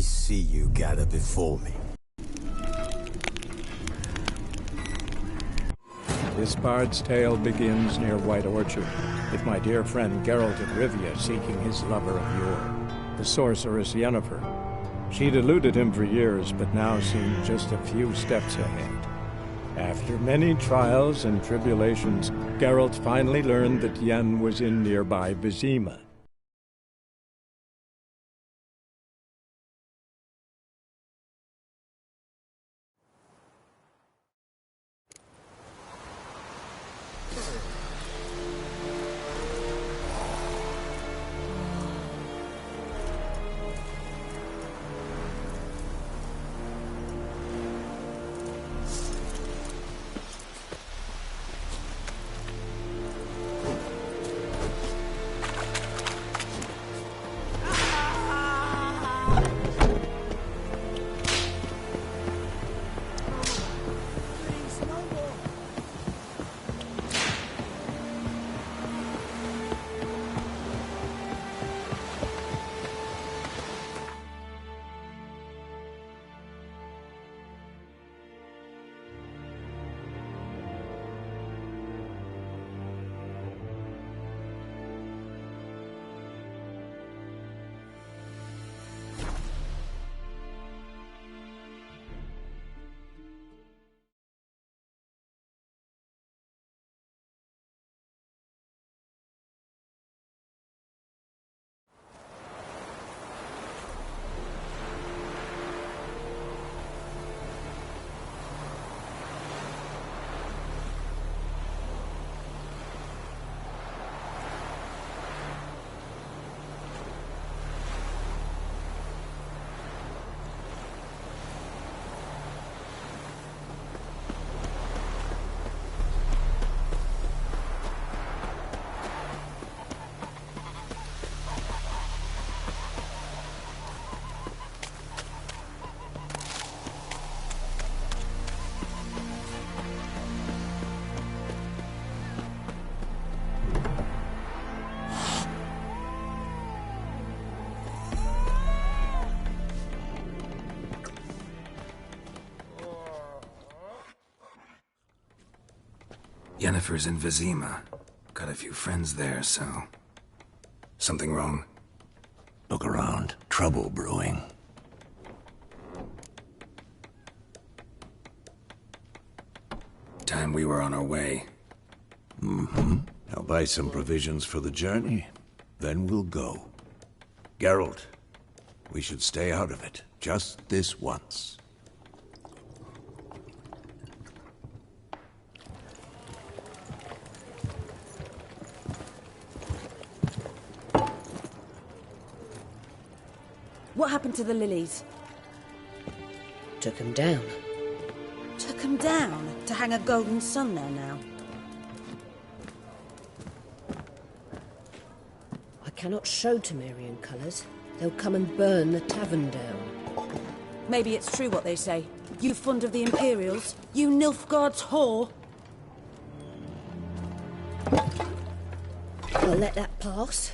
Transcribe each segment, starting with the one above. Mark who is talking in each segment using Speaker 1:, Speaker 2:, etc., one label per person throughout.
Speaker 1: see you gather before me.
Speaker 2: This bard's tale begins near White Orchard, with my dear friend Geralt of Rivia seeking his lover of yore, the sorceress Yennefer. She'd eluded him for years, but now seemed just a few steps ahead. After many trials and tribulations, Geralt finally learned that Yen was in nearby Vizima.
Speaker 3: Yennefer's in Vizima. Got a few friends there, so... Something wrong?
Speaker 4: Look around. Trouble brewing.
Speaker 3: Time we were on our way.
Speaker 4: I'll buy some provisions for the journey. Then we'll go. Geralt, we should stay out of it. Just this once.
Speaker 5: What happened to the lilies?
Speaker 6: Took them down.
Speaker 5: Took them down? To hang a golden sun there now?
Speaker 6: I cannot show Temerian colours. They'll come and burn the tavern down.
Speaker 5: Maybe it's true what they say. You fond of the Imperials? You Nilfgaard's whore?
Speaker 6: I'll let that pass.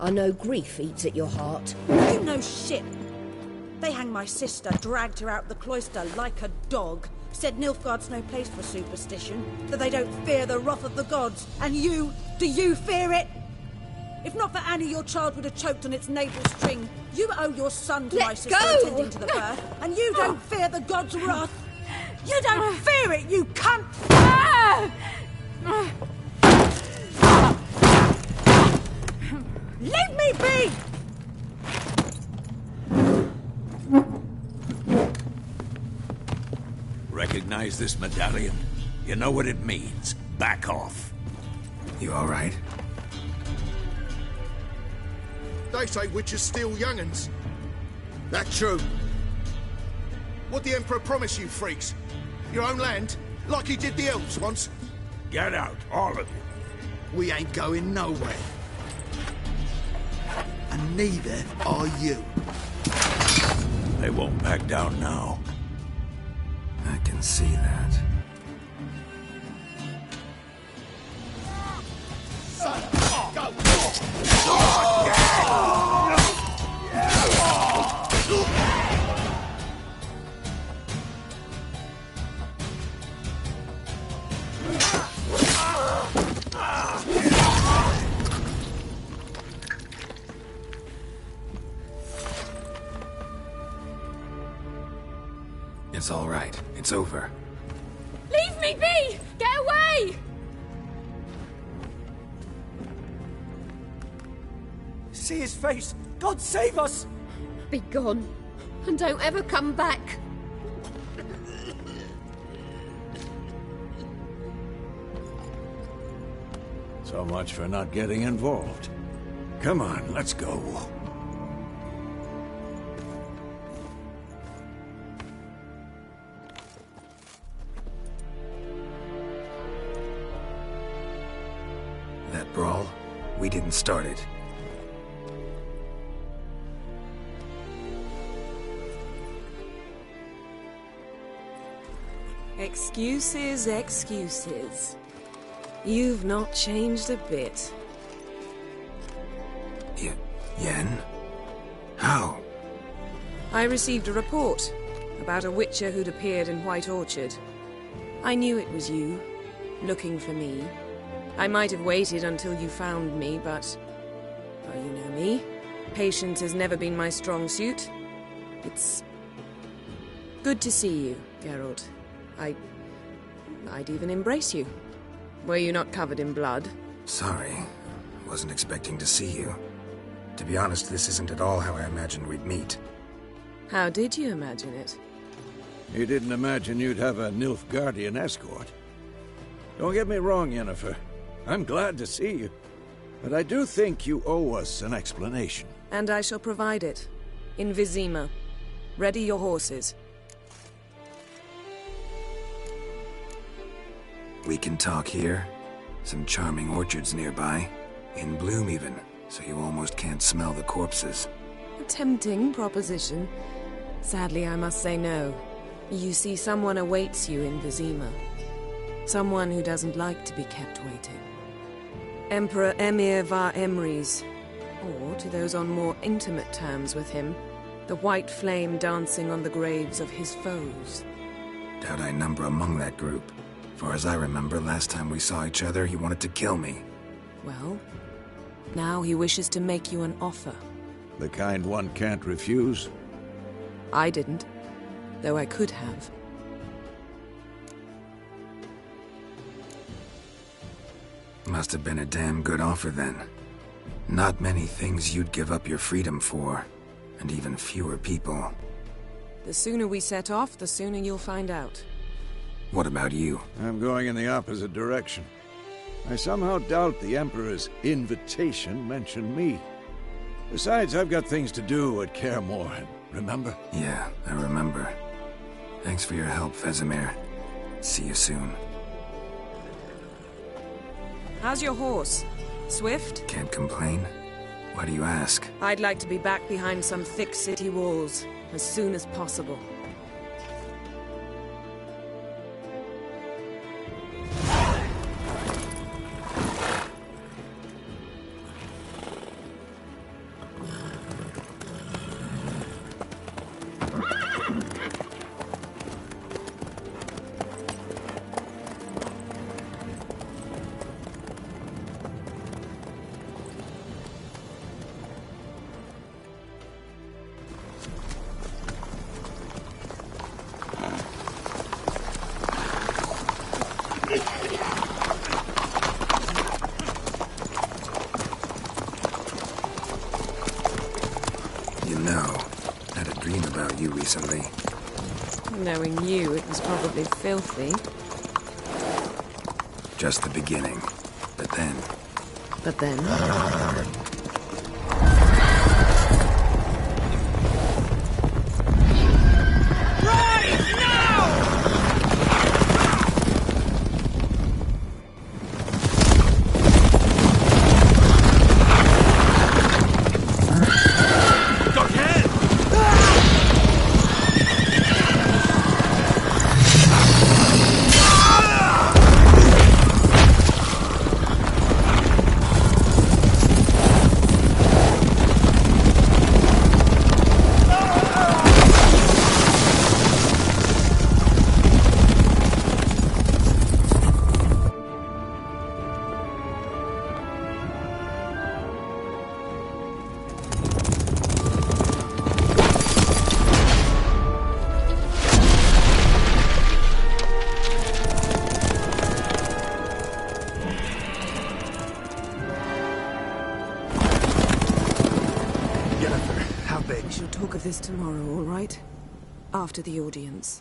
Speaker 6: I know grief eats at your heart.
Speaker 5: You know shit. They hanged my sister, dragged her out the cloister like a dog. Said Nilfgaard's no place for superstition, that they don't fear the wrath of the gods. And you, do you fear it? If not for Annie, your child would have choked on its navel string. You owe your son to my sister attending to the birth, and you don't fear the gods' wrath. You don't fear it, you cunt! Leave me be!
Speaker 4: Recognize this medallion? You know what it means. Back off.
Speaker 3: You all right?
Speaker 7: They say witches steal young'uns. That true? What the Emperor promise you, freaks? Your own land? Like he did the elves once?
Speaker 4: Get out, all of you.
Speaker 7: We ain't going nowhere. And neither are you.
Speaker 4: They won't back down now.
Speaker 3: I can see that.
Speaker 7: Go!
Speaker 3: It's all right. It's over.
Speaker 8: Leave me be! Get away!
Speaker 9: See his face! God save us!
Speaker 6: Be gone, and don't ever come back.
Speaker 4: So much for not getting involved. Come on, let's go.
Speaker 3: That brawl, we didn't start it.
Speaker 10: Excuses, excuses. You've not changed a bit.
Speaker 3: Yen? How?
Speaker 10: I received a report about a witcher who'd appeared in White Orchard. I knew it was you, looking for me. I might have waited until you found me, but... well, you know me. Patience has never been my strong suit. It's... good to see you, Geralt. I'd even embrace you. Were you not covered in blood?
Speaker 3: Sorry. Wasn't expecting to see you. To be honest, this isn't at all how I imagined we'd meet.
Speaker 10: How did you imagine it?
Speaker 4: You didn't imagine you'd have a Nilfgaardian escort. Don't get me wrong, Yennefer. I'm glad to see you. But I do think you owe us an explanation.
Speaker 10: And I shall provide it. In Vizima. Ready your horses.
Speaker 3: We can talk here. Some charming orchards nearby. In bloom even, so you almost can't smell the corpses.
Speaker 10: A tempting proposition. Sadly, I must say no. You see, someone awaits you in Vizima. Someone who doesn't like to be kept waiting. Emperor Emir var Emrys. Or, to those on more intimate terms with him, the white flame dancing on the graves of his foes.
Speaker 3: Doubt I number among that group. Far as I remember, last time we saw each other, he wanted to kill me.
Speaker 10: Well, now he wishes to make you an offer.
Speaker 4: The kind one can't refuse?
Speaker 10: I didn't, though I could have.
Speaker 3: Must have been a damn good offer then. Not many things you'd give up your freedom for, and even fewer people.
Speaker 10: The sooner we set off, the sooner you'll find out.
Speaker 3: What about you?
Speaker 4: I'm going in the opposite direction. I somehow doubt the Emperor's invitation mentioned me. Besides, I've got things to do at Kaer Morhen, remember?
Speaker 3: Yeah, I remember. Thanks for your help, Vesemir. See you soon.
Speaker 10: How's your horse? Swift?
Speaker 3: Can't complain. Why do you ask?
Speaker 10: I'd like to be back behind some thick city walls as soon as possible.
Speaker 3: Recently.
Speaker 10: Knowing you, it was probably filthy.
Speaker 3: Just the beginning. But then...
Speaker 10: But then... Tomorrow, all right? After the audience.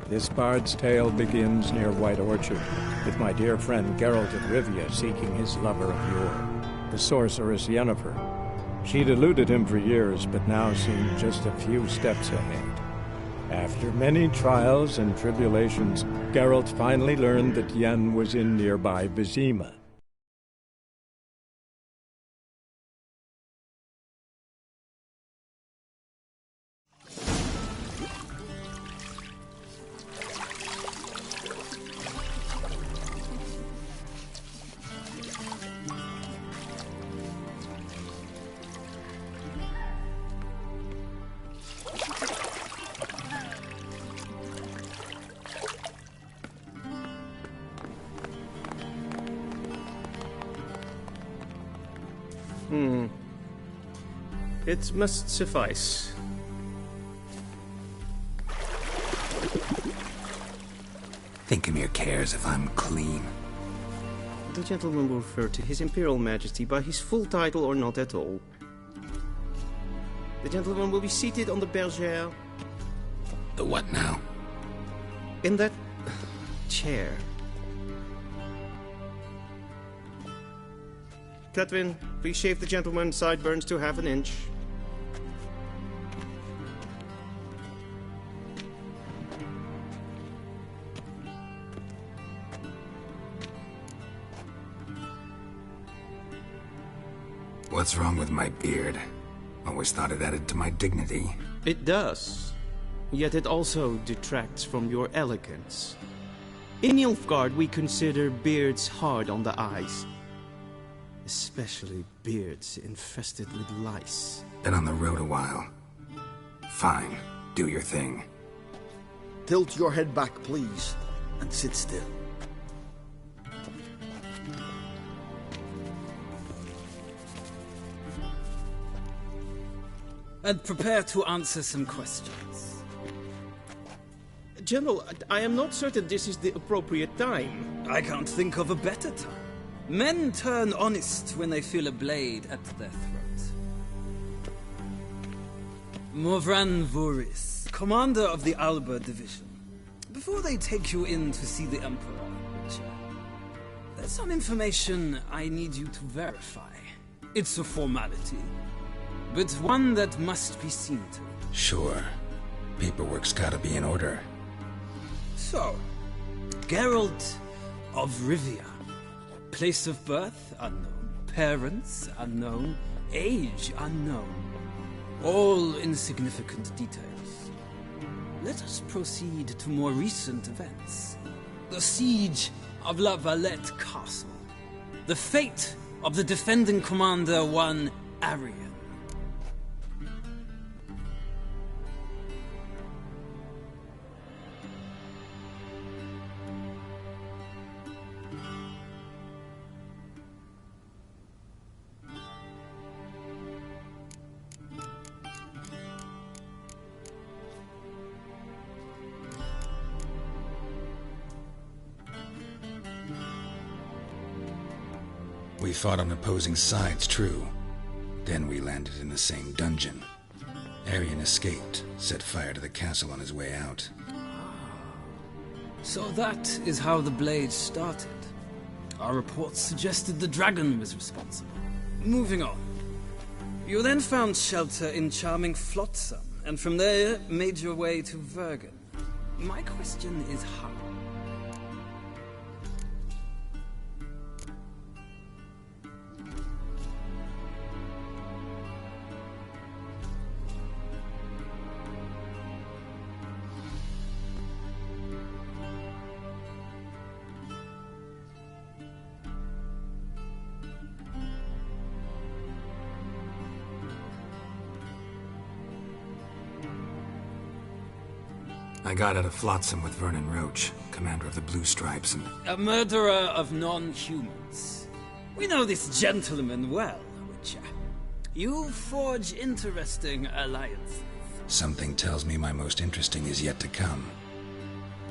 Speaker 2: This bard's tale begins near White Orchard, with my dear friend Geralt of Rivia seeking his lover of yore, the sorceress Yennefer. She'd eluded him for years, but now seemed just a few steps ahead. After many trials and tribulations, Geralt finally learned that Yen was in nearby Vizima.
Speaker 11: It must suffice.
Speaker 3: Thinkamere cares if I'm clean.
Speaker 11: The gentleman will refer to His Imperial Majesty by his full title or not at all. The gentleman will be seated on the bergère.
Speaker 3: The what now?
Speaker 11: In that chair. Cletwin, please shave the gentleman's sideburns to ½ inch.
Speaker 3: What's wrong with my beard? Always thought it added to my dignity.
Speaker 11: It does. Yet it also detracts from your elegance. In Nilfgaard, we consider beards hard on the eyes. Especially beards infested with lice.
Speaker 3: Been on the road a while. Fine, do your thing.
Speaker 7: Tilt your head back, please, and sit still.
Speaker 12: And prepare to answer some questions.
Speaker 11: General, I am not certain this is the appropriate time.
Speaker 12: I can't think of a better time. Men turn honest when they feel a blade at their throat. Morvran Voris, commander of the Alba Division. Before they take you in to see the Emperor, Witcher, there's some information I need you to verify. It's a formality, but one that must be seen to.
Speaker 3: Sure. Paperwork's gotta be in order.
Speaker 12: So, Geralt of Rivia. Place of birth, unknown. Parents, unknown. Age, unknown. All insignificant details. Let us proceed to more recent events. The siege of La Valette Castle. The fate of the defending commander, one Arian.
Speaker 3: We fought on opposing sides, true. Then we landed in the same dungeon. Arian escaped, set fire to the castle on his way out.
Speaker 12: So that is how the blade started. Our reports suggested the dragon was responsible. Moving on. You then found shelter in charming Flotsam, and from there made your way to Vergen. My question is how?
Speaker 3: I got out of Flotsam with Vernon Roach, commander of the Blue Stripes, and...
Speaker 12: A murderer of non-humans. We know this gentleman well, Witcher. You forge interesting alliances.
Speaker 3: Something tells me my most interesting is yet to come.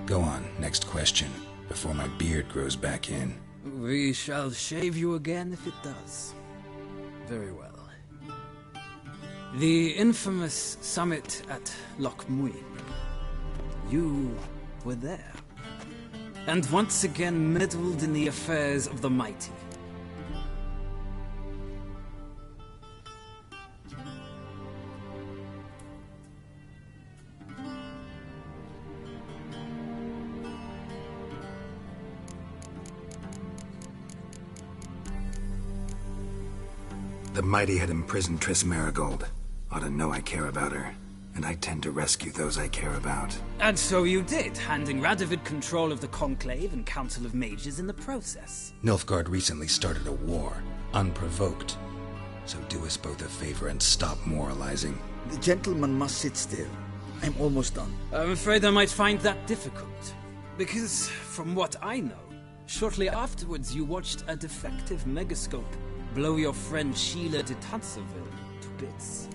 Speaker 3: Go on, next question, before my beard grows back in.
Speaker 12: We shall shave you again if it does. Very well. The infamous summit at Loch Muin. You were there. And once again meddled in the affairs of the mighty.
Speaker 3: The mighty had imprisoned Triss Marigold. Ought to know I care about her, and I tend to rescue those I care about.
Speaker 12: And so you did, handing Radovid control of the Conclave and Council of Mages in the process.
Speaker 3: Nilfgaard recently started a war, unprovoked. So do us both a favor and stop moralizing.
Speaker 13: The gentleman must sit still. I'm almost done.
Speaker 12: I'm afraid I might find that difficult. Because, from what I know, shortly afterwards you watched a defective megascope blow your friend Sheila de Tanserville to bits.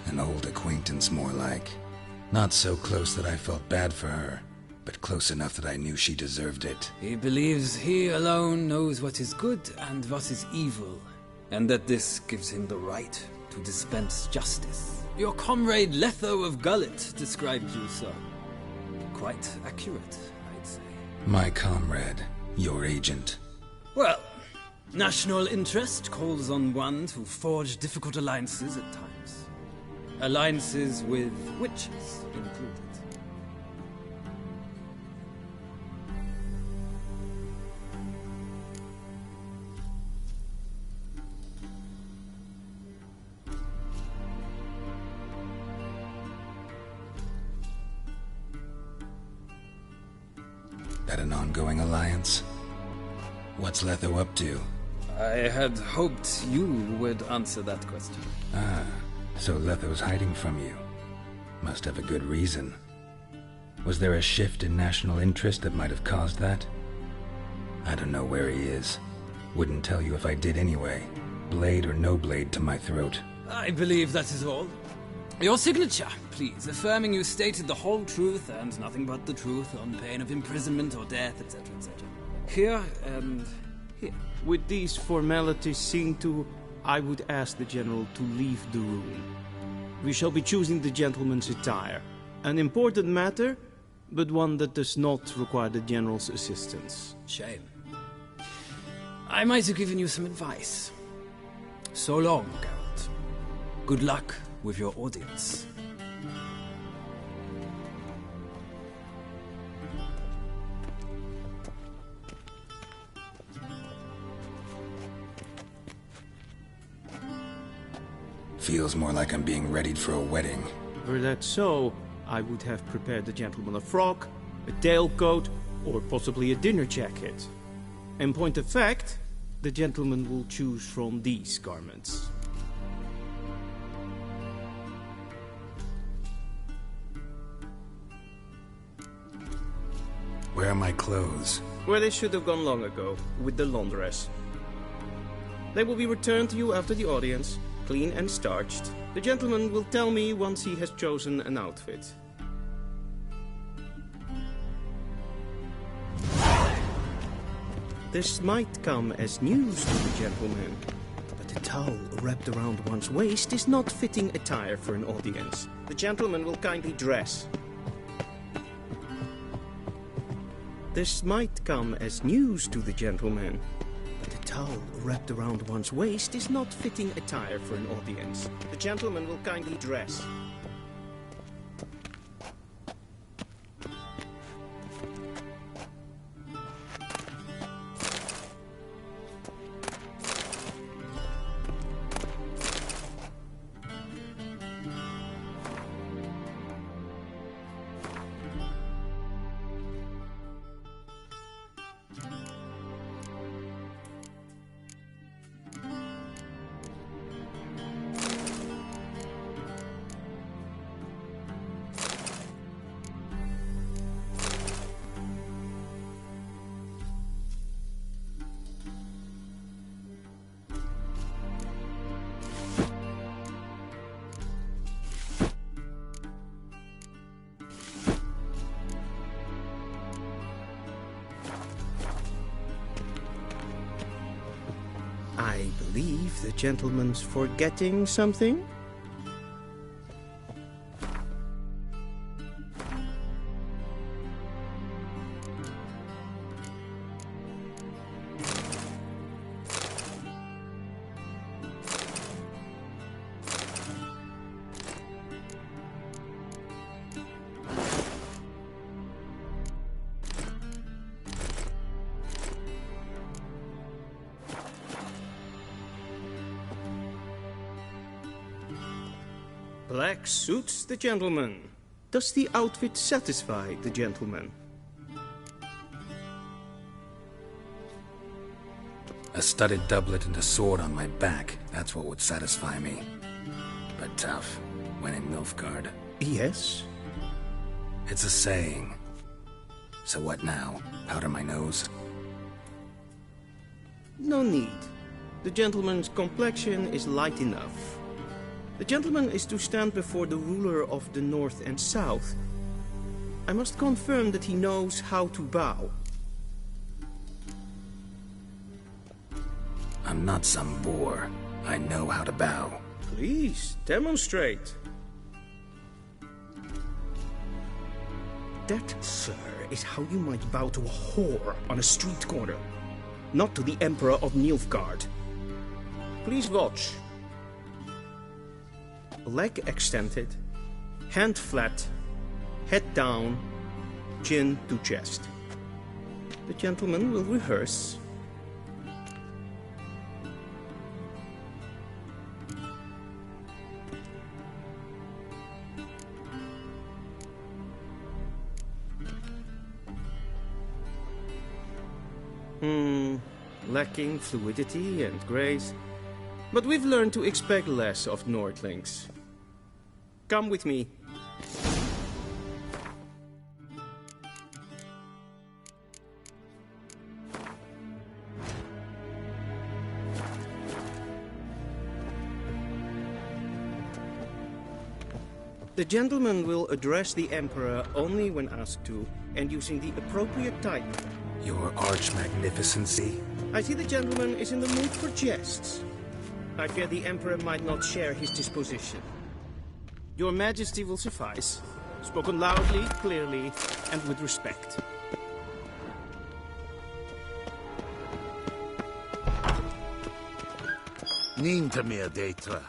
Speaker 3: An old acquaintance, more like. Not so close that I felt bad for her, but close enough that I knew she deserved it.
Speaker 12: He believes he alone knows what is good and what is evil, and that this gives him the right to dispense justice. Your comrade Letho of Gullet described you so. Quite accurate, I'd say.
Speaker 3: My comrade, your agent.
Speaker 12: Well, national interest calls on one to forge difficult alliances at times. Alliances with witches included.
Speaker 3: That an ongoing alliance? What's Letho up to?
Speaker 12: I had hoped you would answer that question.
Speaker 3: Ah, so Letho's hiding from you. Must have a good reason. Was there a shift in national interest that might have caused that? I don't know where he is. Wouldn't tell you if I did anyway. Blade or no blade to my throat.
Speaker 12: I believe that is all. Your signature, please, affirming you stated the whole truth and nothing but the truth on pain of imprisonment or death, etc., etc. Here and here.
Speaker 11: With these formalities seen to, I would ask the General to leave the room. We shall be choosing the gentleman's attire. An important matter, but one that does not require the General's assistance.
Speaker 12: Shame. I might have given you some advice. So long, Geralt. Good luck with your audience.
Speaker 3: Feels more like I'm being readied for a wedding.
Speaker 11: Were that so, I would have prepared the gentleman a frock, a tailcoat, or possibly a dinner jacket. In point of fact, the gentleman will choose from these garments.
Speaker 3: Where are my clothes?
Speaker 11: Where they should have gone long ago, with the laundress. They will be returned to you after the audience, clean and starched. The gentleman will tell me once he has chosen an outfit. This might come as news to the gentleman, but a towel wrapped around one's waist is not fitting attire for an audience. The gentleman will kindly dress. This might come as news to the gentleman, but a towel wrapped around one's waist is not fitting attire for an audience. The gentleman will kindly dress. I believe the gentleman's forgetting something? Black suits the gentleman. Does the outfit satisfy the gentleman?
Speaker 3: A studded doublet and a sword on my back, that's what would satisfy me. But tough, when in Nilfgaard.
Speaker 11: Yes?
Speaker 3: It's a saying. So what now? Powder my nose?
Speaker 11: No need. The gentleman's complexion is light enough. The gentleman is to stand before the ruler of the North and South. I must confirm that he knows how to bow.
Speaker 3: I'm not some boor. I know how to bow.
Speaker 11: Please, demonstrate. That, sir, is how you might bow to a whore on a street corner. Not to the Emperor of Nilfgaard. Please watch. Leg extended, hand flat, head down, chin to chest. The gentleman will rehearse. Lacking fluidity and grace. But we've learned to expect less of Nordlings. Come with me. The gentleman will address the Emperor only when asked to, and using the appropriate title.
Speaker 3: Your Arch-Magnificency?
Speaker 11: I see the gentleman is in the mood for jests. I fear the Emperor might not share his disposition. Your Majesty will suffice. Spoken loudly, clearly, and with respect.
Speaker 7: Niente meer d'être.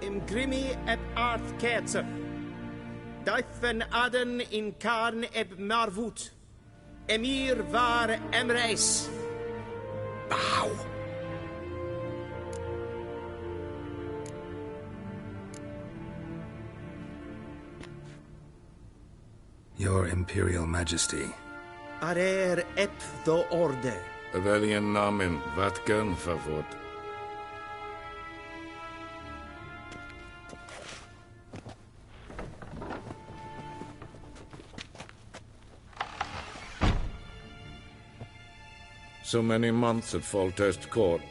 Speaker 11: Imgrimi eb arth kerzer. Duifen aden in karn eb marvoet. Emir var emreis.
Speaker 3: Bow. Your Imperial Majesty.
Speaker 11: Arer eb the orde.
Speaker 14: Weljen namen, wat kan favort? So many months at Foltest Court.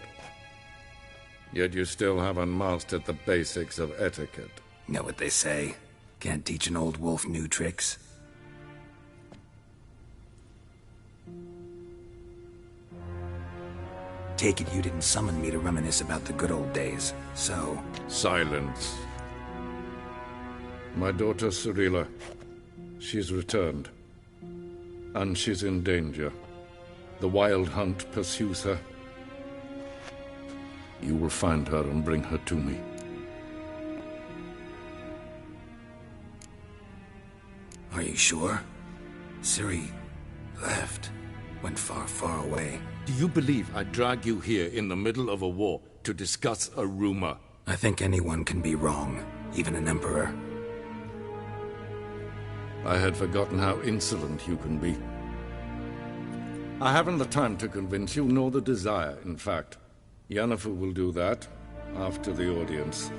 Speaker 14: Yet you still haven't mastered the basics of etiquette.
Speaker 3: Know what they say? Can't teach an old wolf new tricks. Take it you didn't summon me to reminisce about the good old days, so...
Speaker 14: Silence. My daughter Cirilla, she's returned. And she's in danger. The Wild Hunt pursues her. You will find her and bring her to me.
Speaker 3: Are you sure? Ciri left. Went far, far away.
Speaker 14: Do you believe I'd drag you here in the middle of a war to discuss a rumor?
Speaker 3: I think anyone can be wrong, even an emperor.
Speaker 14: I had forgotten how insolent you can be. I haven't the time to convince you, nor the desire, in fact. Yennefer will do that after the audience.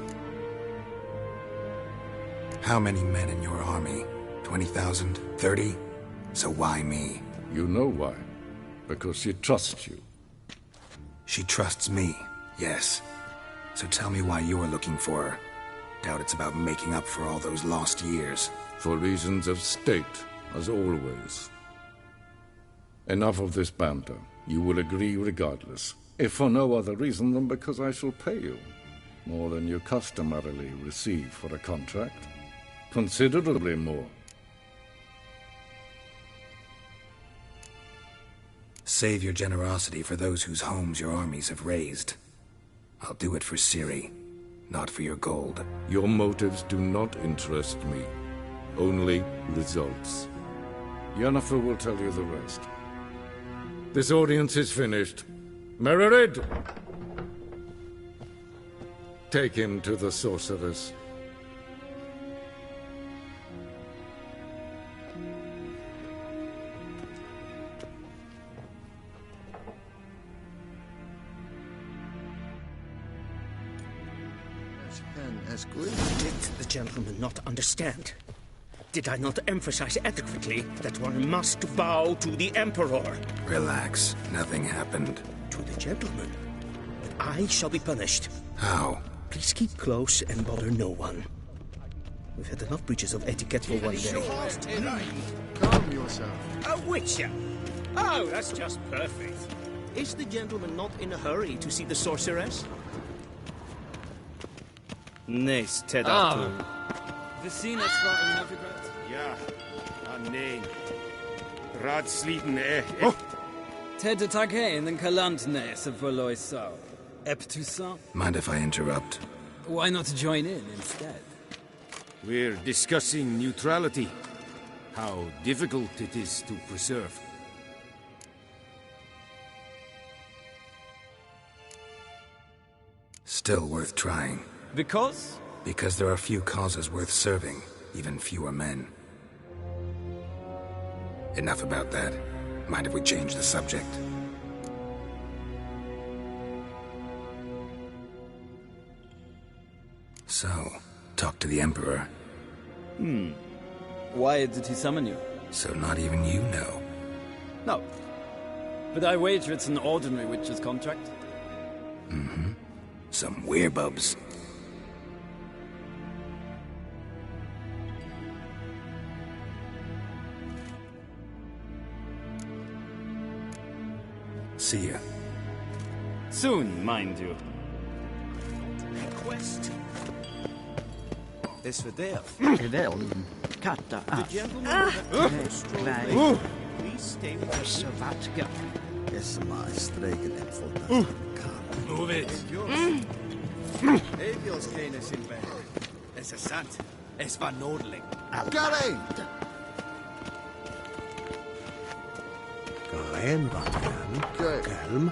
Speaker 3: How many men in your army? 20,000? 30? So why me?
Speaker 14: You know why. Because she trusts you.
Speaker 3: She trusts me, yes. So tell me why you're looking for her. Doubt it's about making up for all those lost years.
Speaker 14: For reasons of state, as always. Enough of this banter. You will agree regardless. If for no other reason than because I shall pay you. More than you customarily receive for a contract. Considerably more.
Speaker 3: Save your generosity for those whose homes your armies have razed. I'll do it for Ciri, not for your gold.
Speaker 14: Your motives do not interest me. Only results. Yennefer will tell you the rest. This audience is finished. Mererid! Take him to the sorceress.
Speaker 15: Did the gentleman not understand? Did I not emphasize adequately that one must bow to the Emperor?
Speaker 3: Relax. Nothing happened.
Speaker 15: To the gentleman. But I shall be punished.
Speaker 3: How?
Speaker 15: Please keep close and bother no one. We've had enough breaches of etiquette for one day.
Speaker 7: Calm yourself.
Speaker 15: A witcher! Oh, that's just perfect. Is the gentleman not in a hurry to see the sorceress? Nice, Ted.
Speaker 12: Vi synes fra en navigrat.
Speaker 16: Ja, nej. Radsliden
Speaker 12: Ted tak hen den kalantnæse for Loisau. Eptusa.
Speaker 3: Mind if I interrupt?
Speaker 12: Why not join in instead?
Speaker 16: We're discussing neutrality. How difficult it is to preserve.
Speaker 3: Still worth trying.
Speaker 12: Because?
Speaker 3: Because there are few causes worth serving, even fewer men. Enough about that. Mind if we change the subject? So, talk to the Emperor.
Speaker 12: Why did he summon you?
Speaker 3: So not even you know.
Speaker 12: No. But I wager it's an ordinary witch's contract.
Speaker 3: Mm-hmm. Some werebubs. See ya.
Speaker 12: Soon, mind you.
Speaker 15: Request.
Speaker 9: Is verdeel.
Speaker 17: Wel, katta af.
Speaker 15: The gentleman will have to stroll away. Please stay with us.
Speaker 17: Så wat ga.
Speaker 13: Is maar streken en voor
Speaker 9: Move it. Evios kennis in bed. Es is sant. Es var nodeling.
Speaker 7: Gary!
Speaker 4: Garen, Vatran. Helm.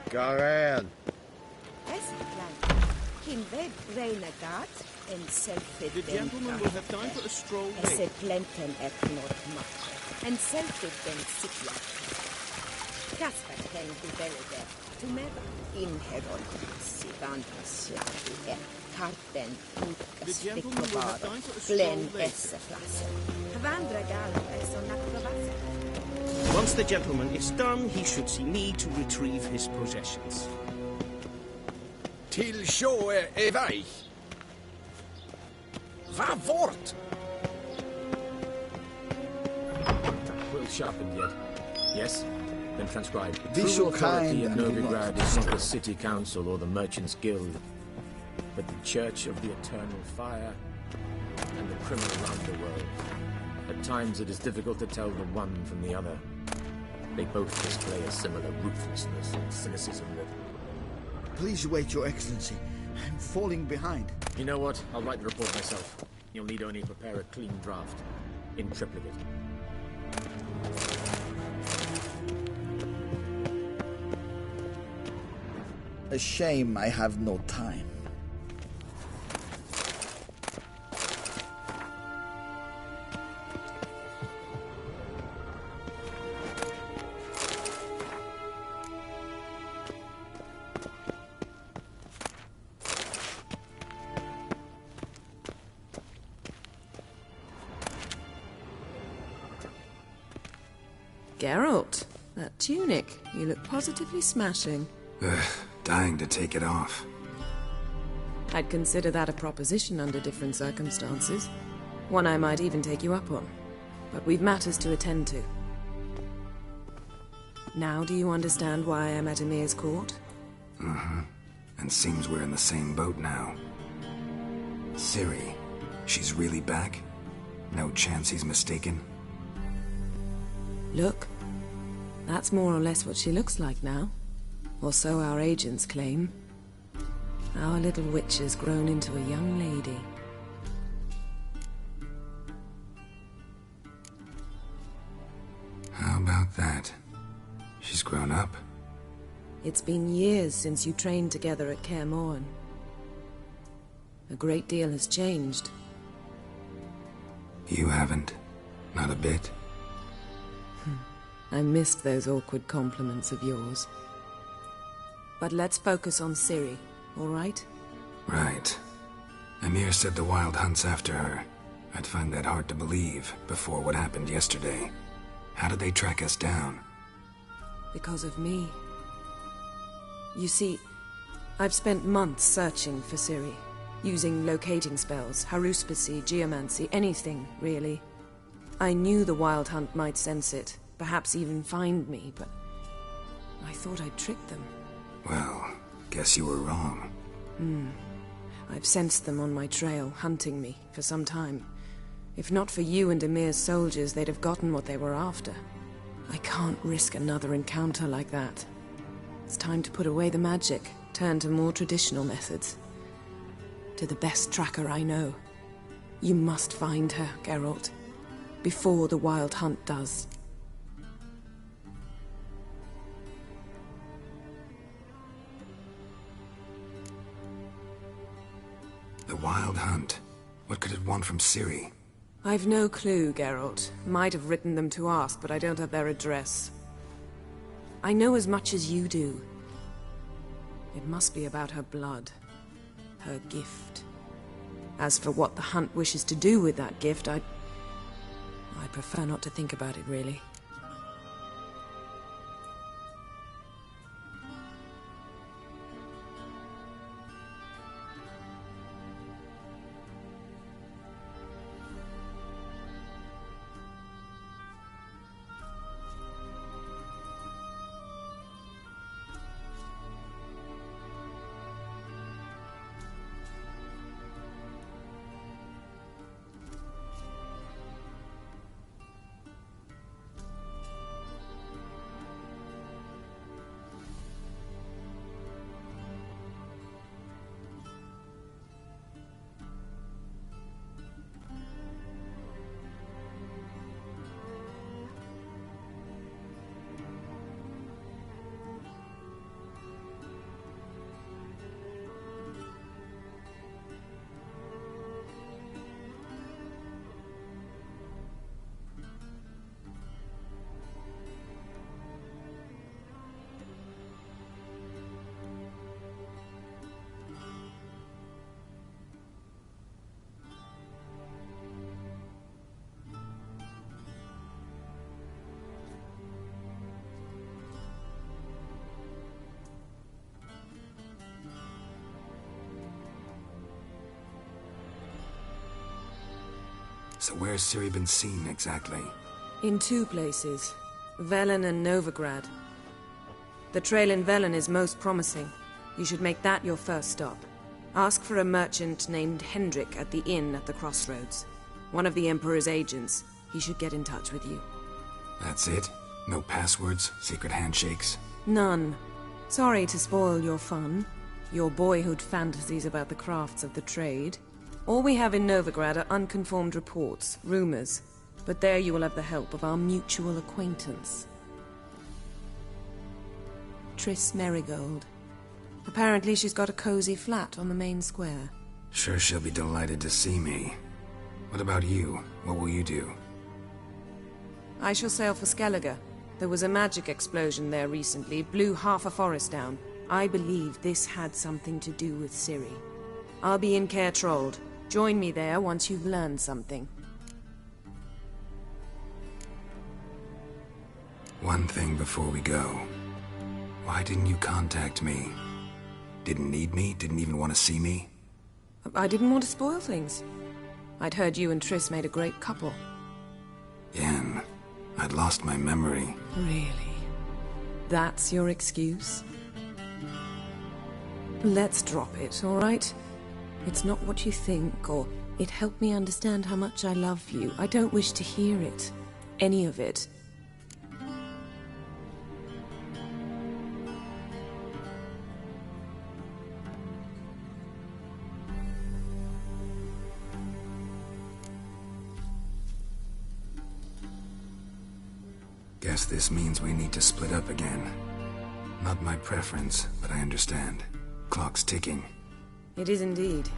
Speaker 7: Garen!
Speaker 5: Kin web renegat en selfie.
Speaker 15: The gentleman will have time for a stroll
Speaker 5: Esse
Speaker 15: away.
Speaker 5: plenten eknot mat. En selfie den sitla. Kasper ten du belede. Tumeva in heron. Sivantas ja. Karten utkas dikkobar. Glen esse plassen. Vandra gal så naklavas.
Speaker 15: Once the gentleman is done, he should see me to retrieve his possessions.
Speaker 9: Till sjå väg. Vad vart?
Speaker 18: Quill sharpened yet? Yes? Then transcribe.
Speaker 13: Be
Speaker 18: True
Speaker 13: so
Speaker 18: authority
Speaker 13: kind
Speaker 18: of
Speaker 13: and do
Speaker 18: Novigrad
Speaker 13: not
Speaker 18: is not the city council or the merchants guild, but the church of the eternal fire and the criminal underworld. At times it is difficult to tell the one from the other. They both display a similar ruthlessness and cynicism that...
Speaker 13: Please wait, Your Excellency. I'm falling behind.
Speaker 18: You know what? I'll write the report myself. You'll need only prepare a clean draft. In triplicate.
Speaker 13: A shame I have no time.
Speaker 10: Geralt, that tunic. You look positively smashing.
Speaker 3: Ugh, dying to take it off.
Speaker 10: I'd consider that a proposition under different circumstances. One I might even take you up on. But we've matters to attend to. Now do you understand why I'm at Emir's court?
Speaker 3: Mm-hmm. And seems we're in the same boat now. Ciri, she's really back? No chance he's mistaken?
Speaker 10: Look, that's more or less what she looks like now. Or so our agents claim. Our little witch has grown into a young lady.
Speaker 3: How about that? She's grown up?
Speaker 10: It's been years since you trained together at Kaer Morhen. A great deal has changed.
Speaker 3: You haven't? Not a bit?
Speaker 10: I missed those awkward compliments of yours. But let's focus on Ciri, all right?
Speaker 3: Right. Emir said the Wild Hunt's after her. I'd find that hard to believe before what happened yesterday. How did they track us down?
Speaker 10: Because of me. You see, I've spent months searching for Ciri, using locating spells, haruspicy, geomancy, anything, really. I knew the Wild Hunt might sense it, perhaps even find me, but I thought I'd tricked them.
Speaker 3: Well, guess you were wrong.
Speaker 10: I've sensed them on my trail, hunting me, for some time. If not for you and Emir's soldiers, they'd have gotten what they were after. I can't risk another encounter like that. It's time to put away the magic, turn to more traditional methods. To the best tracker I know. You must find her, Geralt. Before the Wild Hunt does.
Speaker 3: The Wild Hunt. What could it want from Ciri?
Speaker 10: I've no clue, Geralt. Might have written them to ask, but I don't have their address. I know as much as you do. It must be about her blood. Her gift. As for what the Hunt wishes to do with that gift, I prefer not to think about it, really.
Speaker 3: So where's Ciri been seen, exactly?
Speaker 10: In two places. Velen and Novigrad. The trail in Velen is most promising. You should make that your first stop. Ask for a merchant named Hendrik at the inn at the crossroads. One of the Emperor's agents. He should get in touch with you.
Speaker 3: That's it? No passwords? Secret handshakes?
Speaker 10: None. Sorry to spoil your fun. Your boyhood fantasies about the crafts of the trade. All we have in Novigrad are unconfirmed reports, rumors. But there you will have the help of our mutual acquaintance. Triss Merigold. Apparently she's got a cozy flat on the main square.
Speaker 3: Sure she'll be delighted to see me. What about you? What will you do?
Speaker 10: I shall sail for Skellige. There was a magic explosion there recently, blew half a forest down. I believe this had something to do with Ciri. I'll be in Caer Trolde. Join me there once you've learned something.
Speaker 3: One thing before we go. Why didn't you contact me? Didn't need me? Didn't even want to see me?
Speaker 10: I didn't want to spoil things. I'd heard you and Triss made a great couple.
Speaker 3: Yen, I'd lost my memory.
Speaker 10: Really? That's your excuse? Let's drop it, all right? It's not what you think, or it helped me understand how much I love you. I don't wish to hear it. Any of it.
Speaker 3: Guess this means we need to split up again. Not my preference, but I understand. Clock's ticking.
Speaker 10: It is indeed.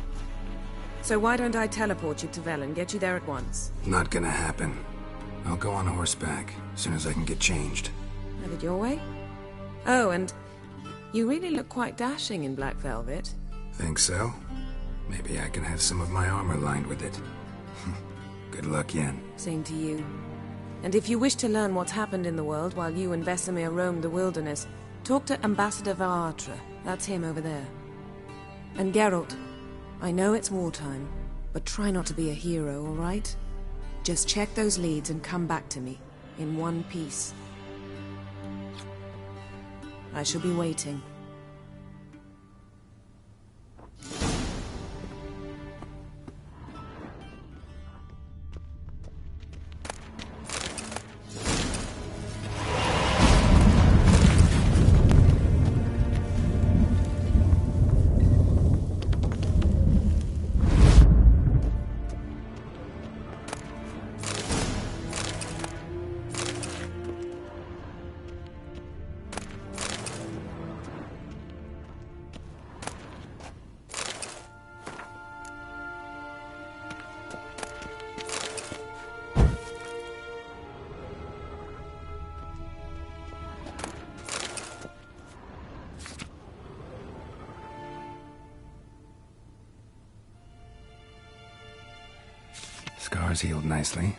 Speaker 10: So why don't I teleport you to Vel and get you there at once?
Speaker 3: Not gonna happen. I'll go on horseback, as soon as I can get changed.
Speaker 10: Have it your way? Oh, and you really look quite dashing in black velvet.
Speaker 3: Think so? Maybe I can have some of my armor lined with it. Good luck, Yen.
Speaker 10: Same to you. And if you wish to learn what's happened in the world while you and Vesemir roamed the wilderness, talk to Ambassador Aaaaaaaaaaaa. That's him over there. And Geralt, I know it's wartime, but try not to be a hero, all right? Just check those leads and come back to me, in one piece. I shall be waiting.
Speaker 3: Scars healed nicely.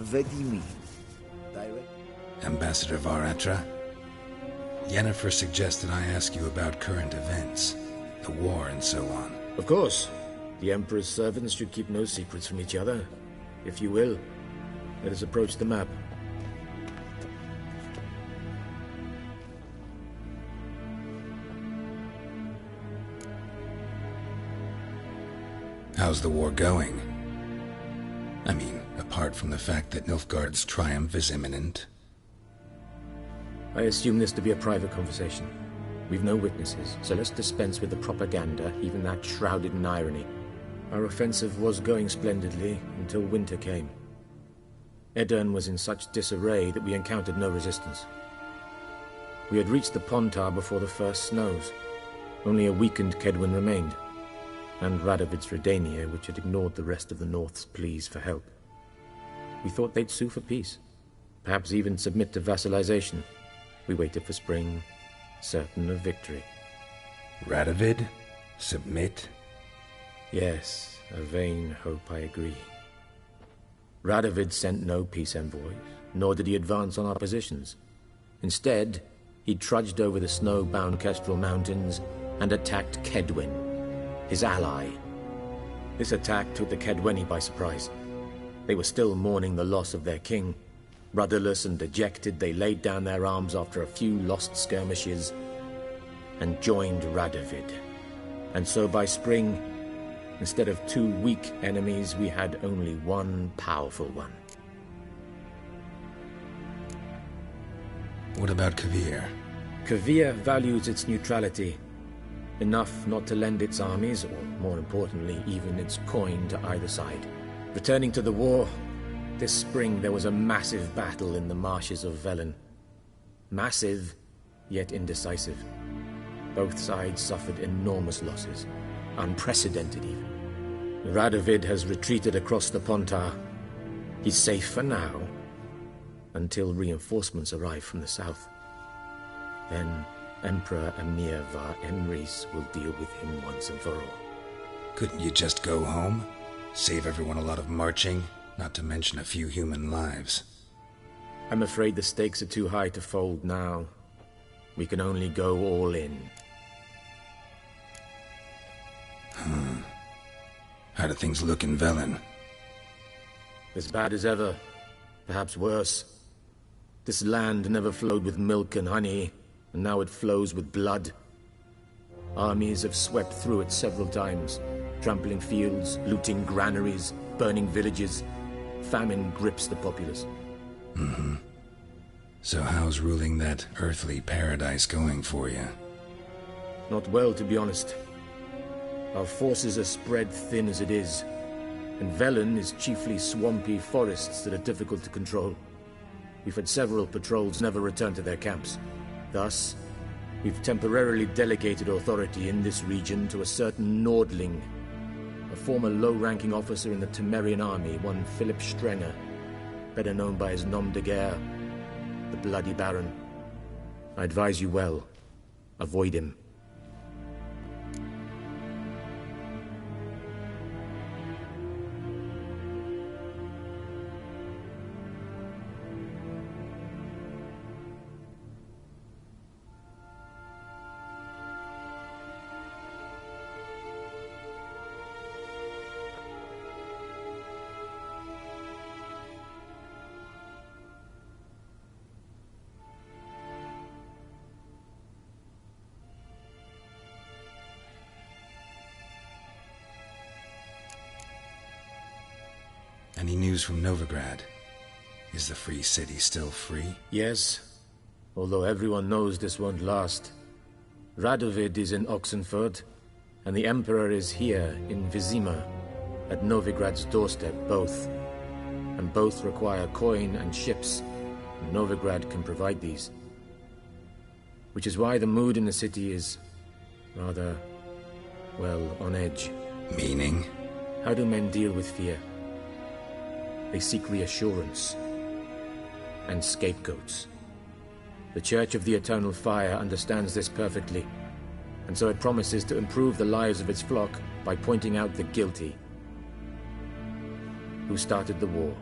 Speaker 13: What do you mean? Direct?
Speaker 3: Ambassador Varatra? Yennefer suggested I ask you about current events, the war and so on.
Speaker 18: Of course. The Emperor's servants should keep no secrets from each other. If you will, let us approach the map.
Speaker 3: How's the war going? I mean, apart from the fact that Nilfgaard's triumph is imminent.
Speaker 18: I assume this to be a private conversation. We've no witnesses, so let's dispense with the propaganda, even that shrouded in irony. Our offensive was going splendidly until winter came. Edirn was in such disarray that we encountered no resistance. We had reached the Pontar before the first snows. Only a weakened Kedwin remained, and Radovid's Redania, which had ignored the rest of the North's pleas for help. We thought they'd sue for peace, perhaps even submit to vassalization. We waited for spring, certain of victory.
Speaker 3: Radovid? Submit?
Speaker 18: Yes, a vain hope, I agree. Radovid sent no peace envoys, nor did he advance on our positions. Instead, he trudged over the snow-bound Kestrel Mountains and attacked Kedwin, his ally. This attack took the Kedweni by surprise. They were still mourning the loss of their king. Rudderless and dejected, they laid down their arms after a few lost skirmishes and joined Radovid. And so by spring, instead of 2 weak enemies, we had only one powerful one.
Speaker 3: What about Kavir?
Speaker 18: Kavir values its neutrality, enough not to lend its armies, or more importantly, even its coin to either side. Returning to the war, this spring there was a massive battle in the marshes of Velen. Massive, yet indecisive. Both sides suffered enormous losses, unprecedented even. Radovid has retreated across the Pontar. He's safe for now, until reinforcements arrive from the south. Then Emperor Emir var Emrys will deal with him once and for all.
Speaker 3: Couldn't you just go home? Save everyone a lot of marching, not to mention a few human lives.
Speaker 18: I'm afraid the stakes are too high to fold now. We can only go all in.
Speaker 3: How do things look in Velen?
Speaker 18: As bad as ever, perhaps worse. This land never flowed with milk and honey, and now it flows with blood. Armies have swept through it several times, trampling fields, looting granaries, burning villages. Famine grips the populace.
Speaker 3: So how's ruling that earthly paradise going for you?
Speaker 18: Not well, to be honest. Our forces are spread thin as it is, and Velen is chiefly swampy forests that are difficult to control. We've had several patrols never return to their camps. Thus, we've temporarily delegated authority in this region to a certain Nordling, a former low-ranking officer in the Temerian army, one Philip Strenger, better known by his nom de guerre, the Bloody Baron. I advise you well. Avoid him.
Speaker 3: Any news from Novigrad? Is the free city still free?
Speaker 18: Yes, although everyone knows this won't last. Radovid is in Oxenfurt, and the Emperor is here in Vizima, at Novigrad's doorstep, both. And both require coin and ships, and Novigrad can provide these. Which is why the mood in the city is rather, well, on edge.
Speaker 3: Meaning?
Speaker 18: How do men deal with fear? They seek reassurance and scapegoats. The Church of the Eternal Fire understands this perfectly, and so it promises to improve the lives of its flock by pointing out the guilty. Who started the war?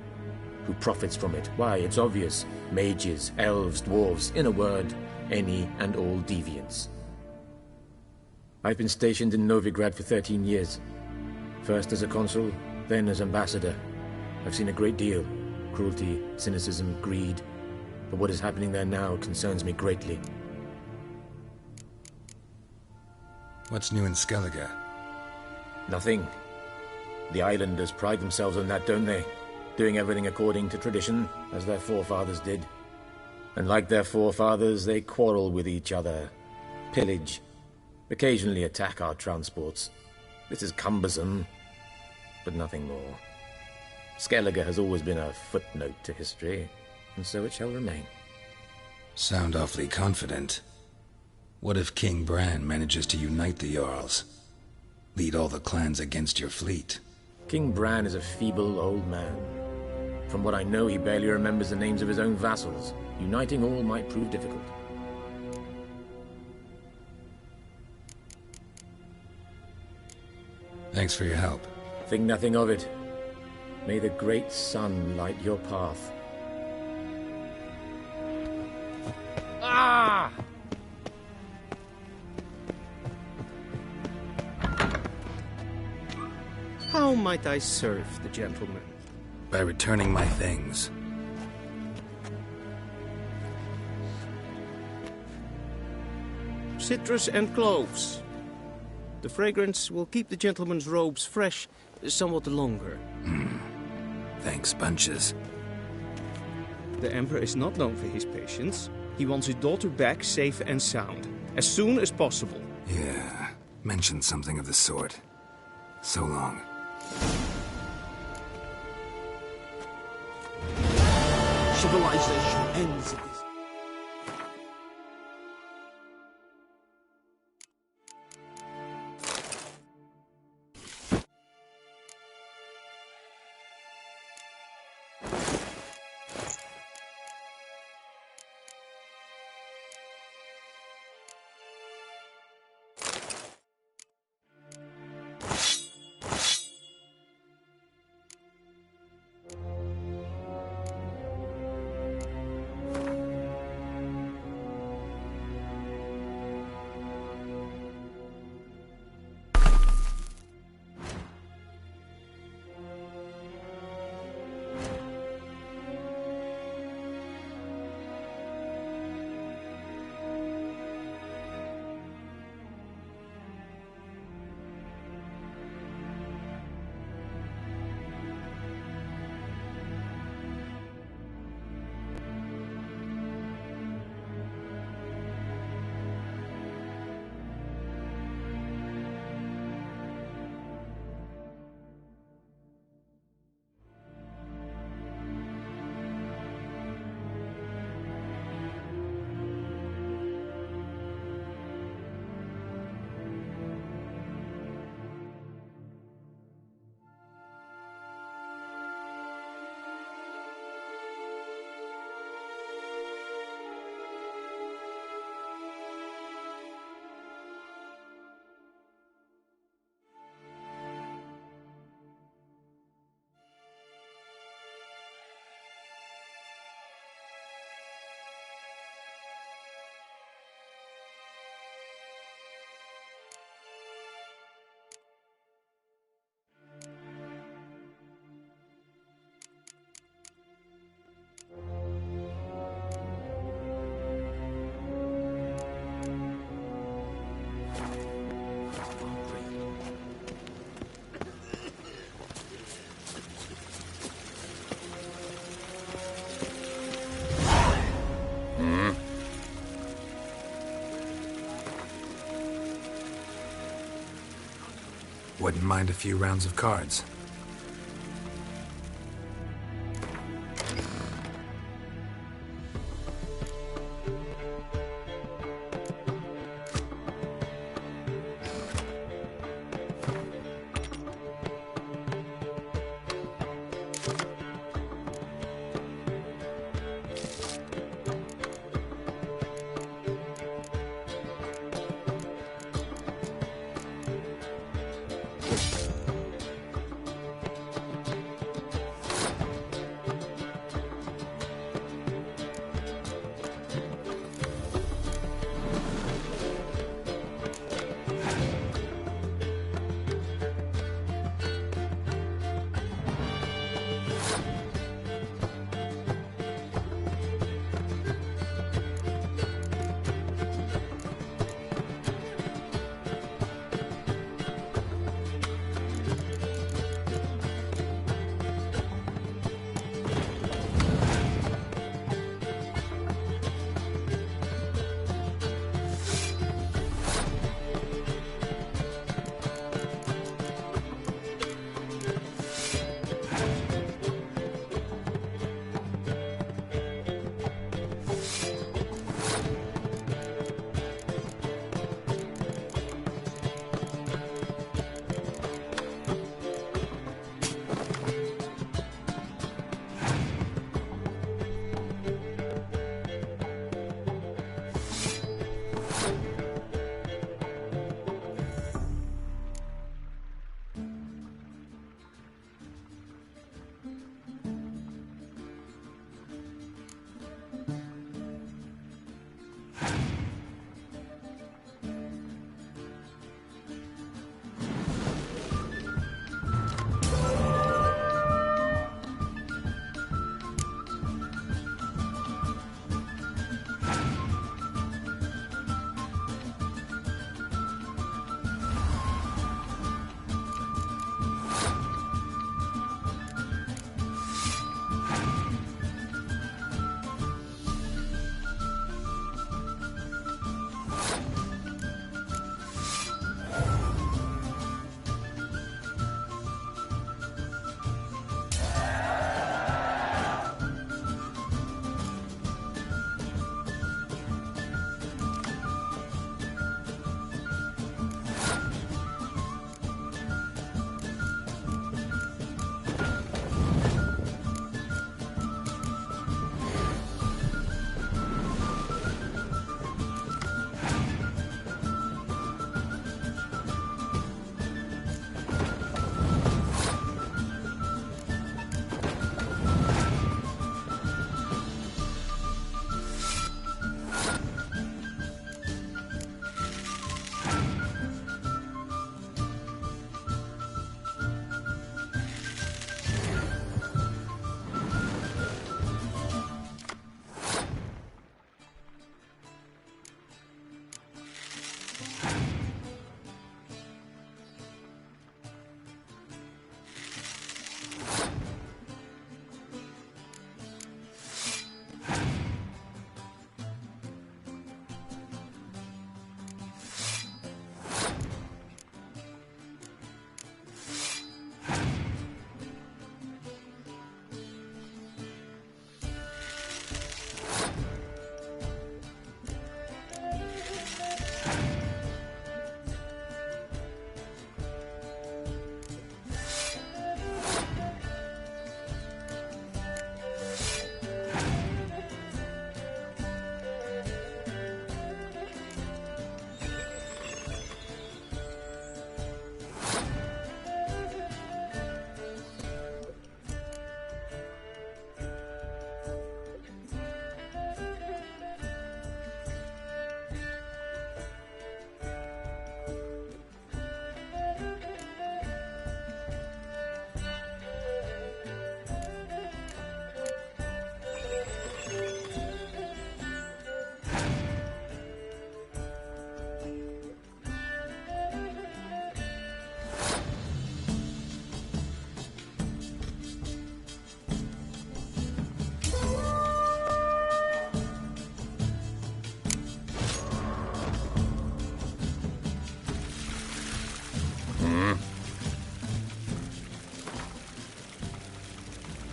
Speaker 18: Who profits from it? Why, it's obvious. Mages, elves, dwarves, in a word, any and all deviants. I've been stationed in Novigrad for 13 years. First as a consul, then as ambassador. I've seen a great deal. Cruelty, cynicism, greed. But what is happening there now concerns me greatly.
Speaker 3: What's new in Skellige?
Speaker 18: Nothing. The islanders pride themselves on that, don't they? Doing everything according to tradition, as their forefathers did. And like their forefathers, they quarrel with each other, pillage, occasionally attack our transports. This is cumbersome, but nothing more. Skellige has always been a footnote to history, and so it shall remain.
Speaker 3: Sound awfully confident. What if King Bran manages to unite the Jarls? Lead all the clans against your fleet?
Speaker 18: King Bran is a feeble old man. From what I know, he barely remembers the names of his own vassals. Uniting all might prove difficult.
Speaker 3: Thanks for your help.
Speaker 18: Think nothing of it. May the great sun light your path. Ah!
Speaker 11: How might I serve the gentleman?
Speaker 3: By returning my things.
Speaker 11: Citrus and cloves. The fragrance will keep the gentleman's robes fresh somewhat longer.
Speaker 3: Thanks, bunches.
Speaker 11: The Emperor is not known for his patience. He wants his daughter back safe and sound, as soon as possible.
Speaker 3: Yeah, mentioned something of the sort. So long.
Speaker 13: Civilization ends at this.
Speaker 3: Wouldn't mind a few rounds of cards.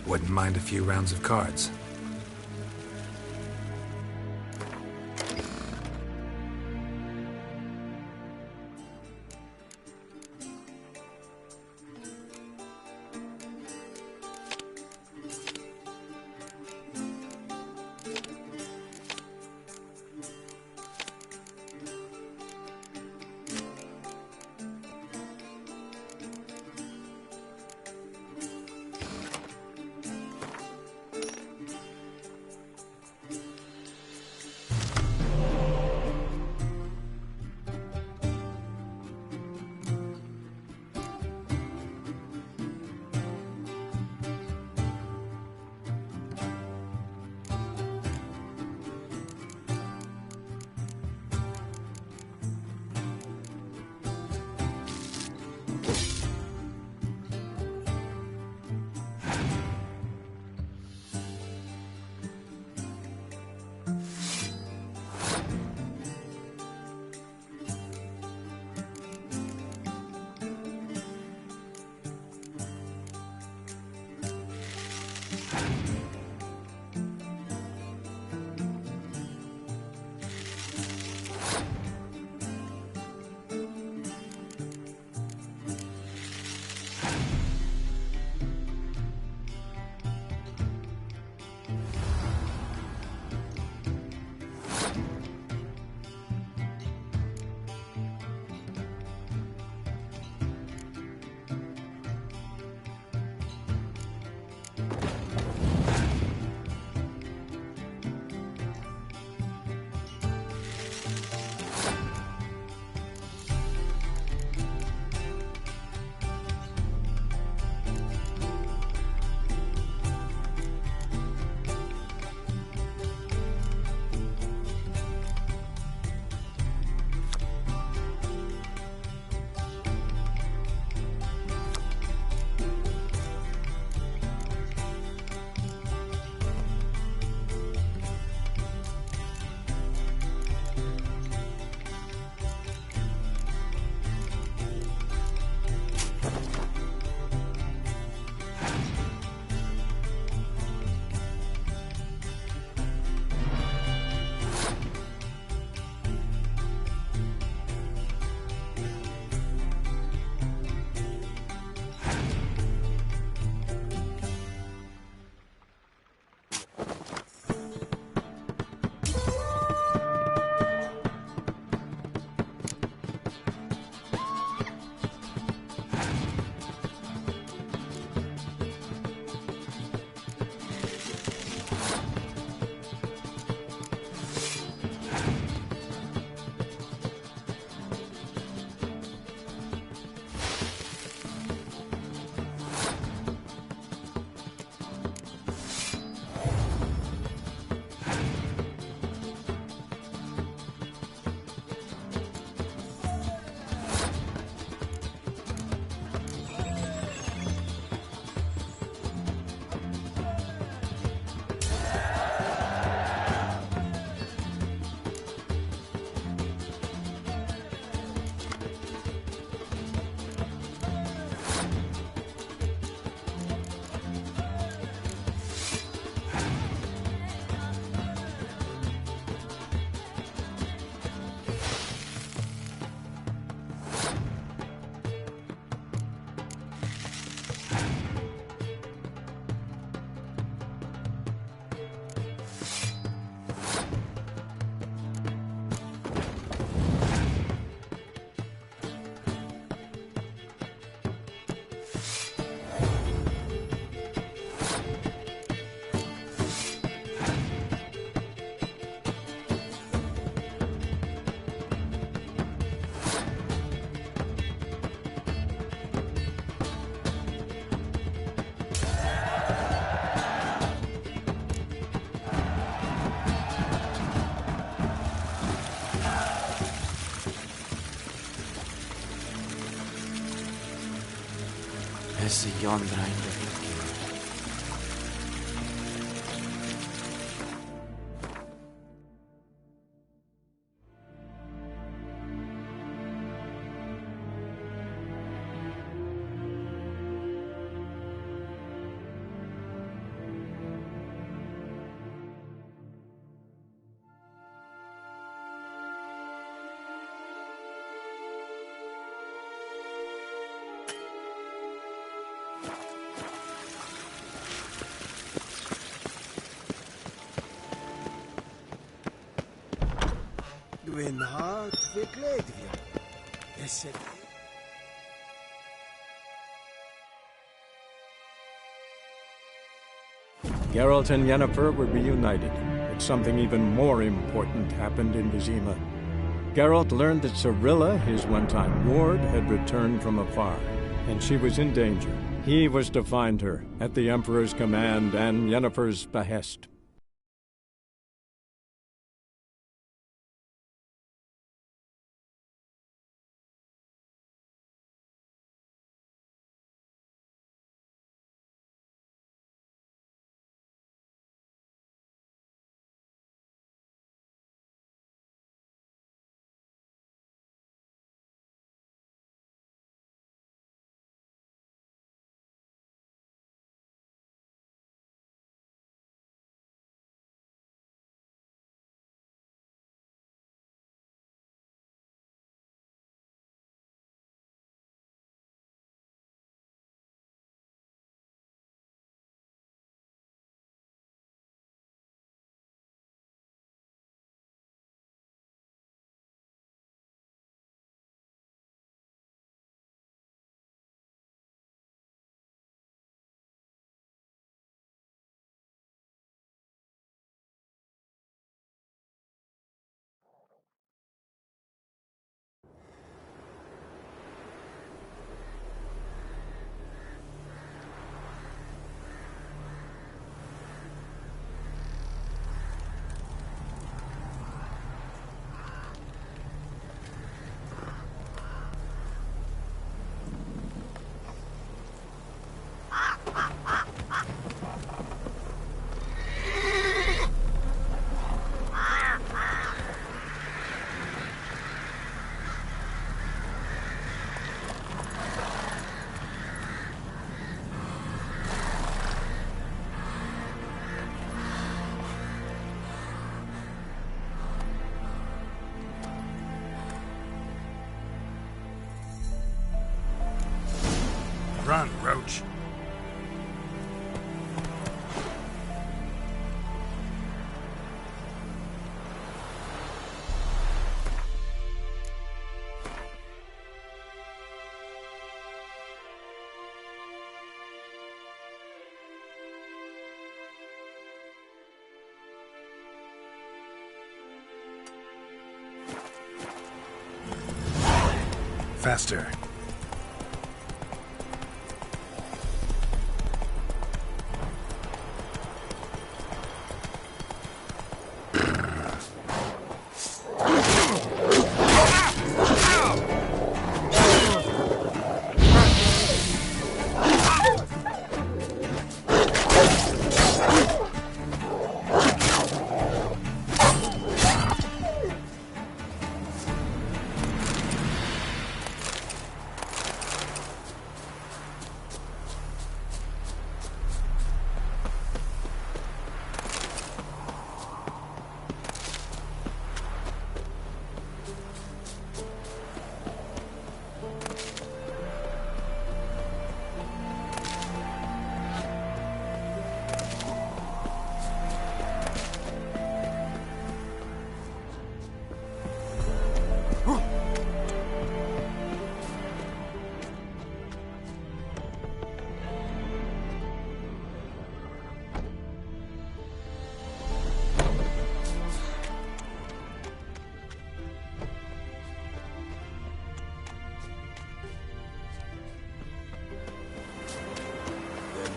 Speaker 3: Wouldn't mind a few rounds of cards.
Speaker 18: Esse yonder ainda vive.
Speaker 13: Gwyn hart fi gledfio. Esed.
Speaker 2: Geralt and Yennefer were reunited, but something even more important happened in Vizima. Geralt learned that Cirilla, his one-time ward, had returned from afar, and she was in danger. He was to find her, at the Emperor's command and Yennefer's behest.
Speaker 19: Run, Roach. Faster.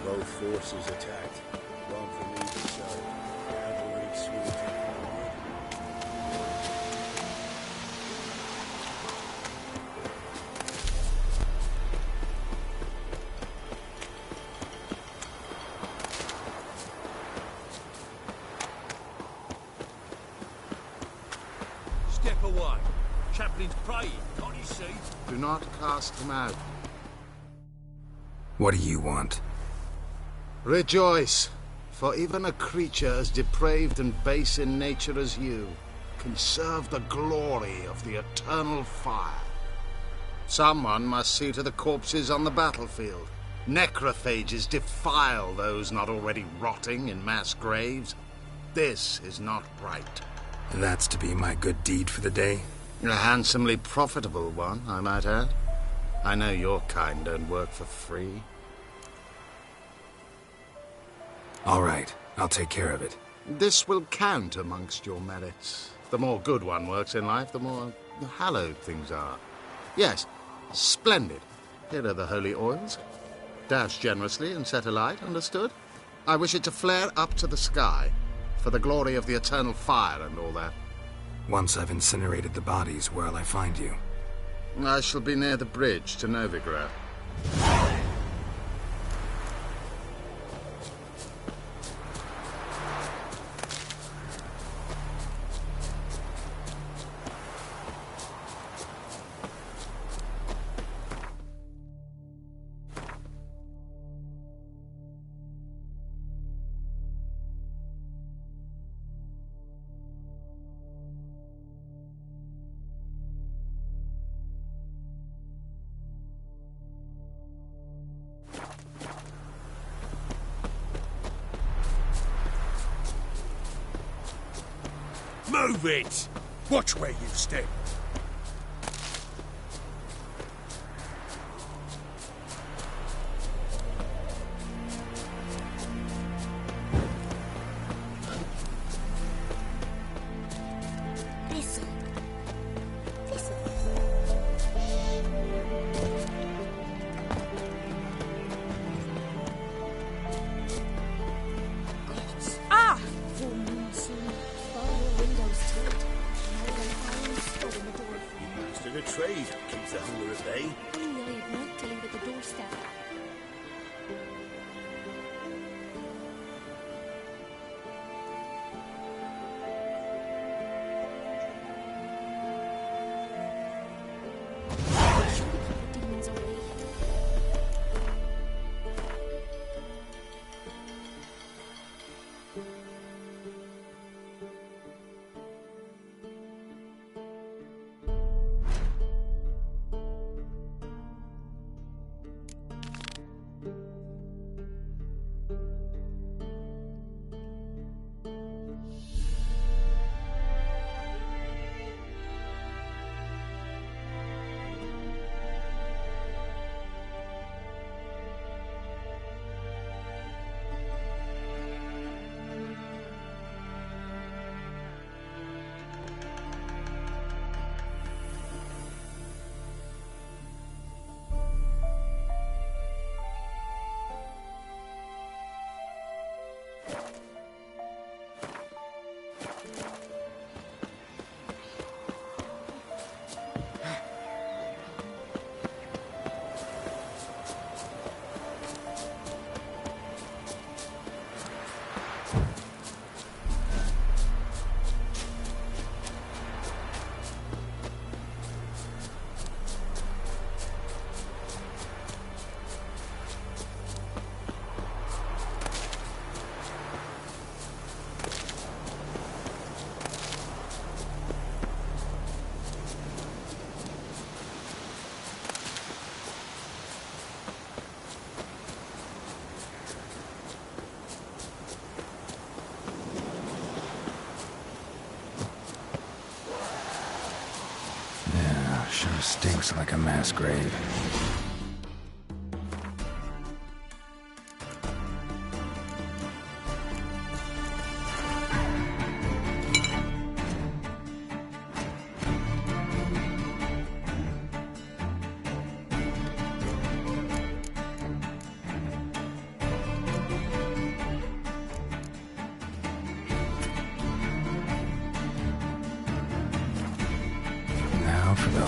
Speaker 7: Both forces attacked. One from either side. Cavalry sweeping forward.
Speaker 16: Step away. Chaplain's praying, can't you see?
Speaker 7: Do not cast him out.
Speaker 3: What do you want?
Speaker 7: Rejoice, for even a creature as depraved and base in nature as you can serve the glory of the eternal fire. Someone must see to the corpses on the battlefield. Necrophages defile those not already rotting in mass graves. This is not right.
Speaker 3: That's to be my good deed for the day?
Speaker 7: A handsomely profitable one, I might add. I know your kind don't work for free.
Speaker 3: All right, I'll take care of it.
Speaker 7: This will count amongst your merits. The more good one works in life, the more hallowed things are. Yes, splendid. Here are the holy oils. Dash generously and set alight, understood? I wish it to flare up to the sky, for the glory of the eternal fire and all that.
Speaker 3: Once I've incinerated the bodies, where'll I find you?
Speaker 7: I shall be near the bridge to Novigrad.
Speaker 19: Move it! Watch where you step.
Speaker 3: Sure stinks like a mass grave. Now for the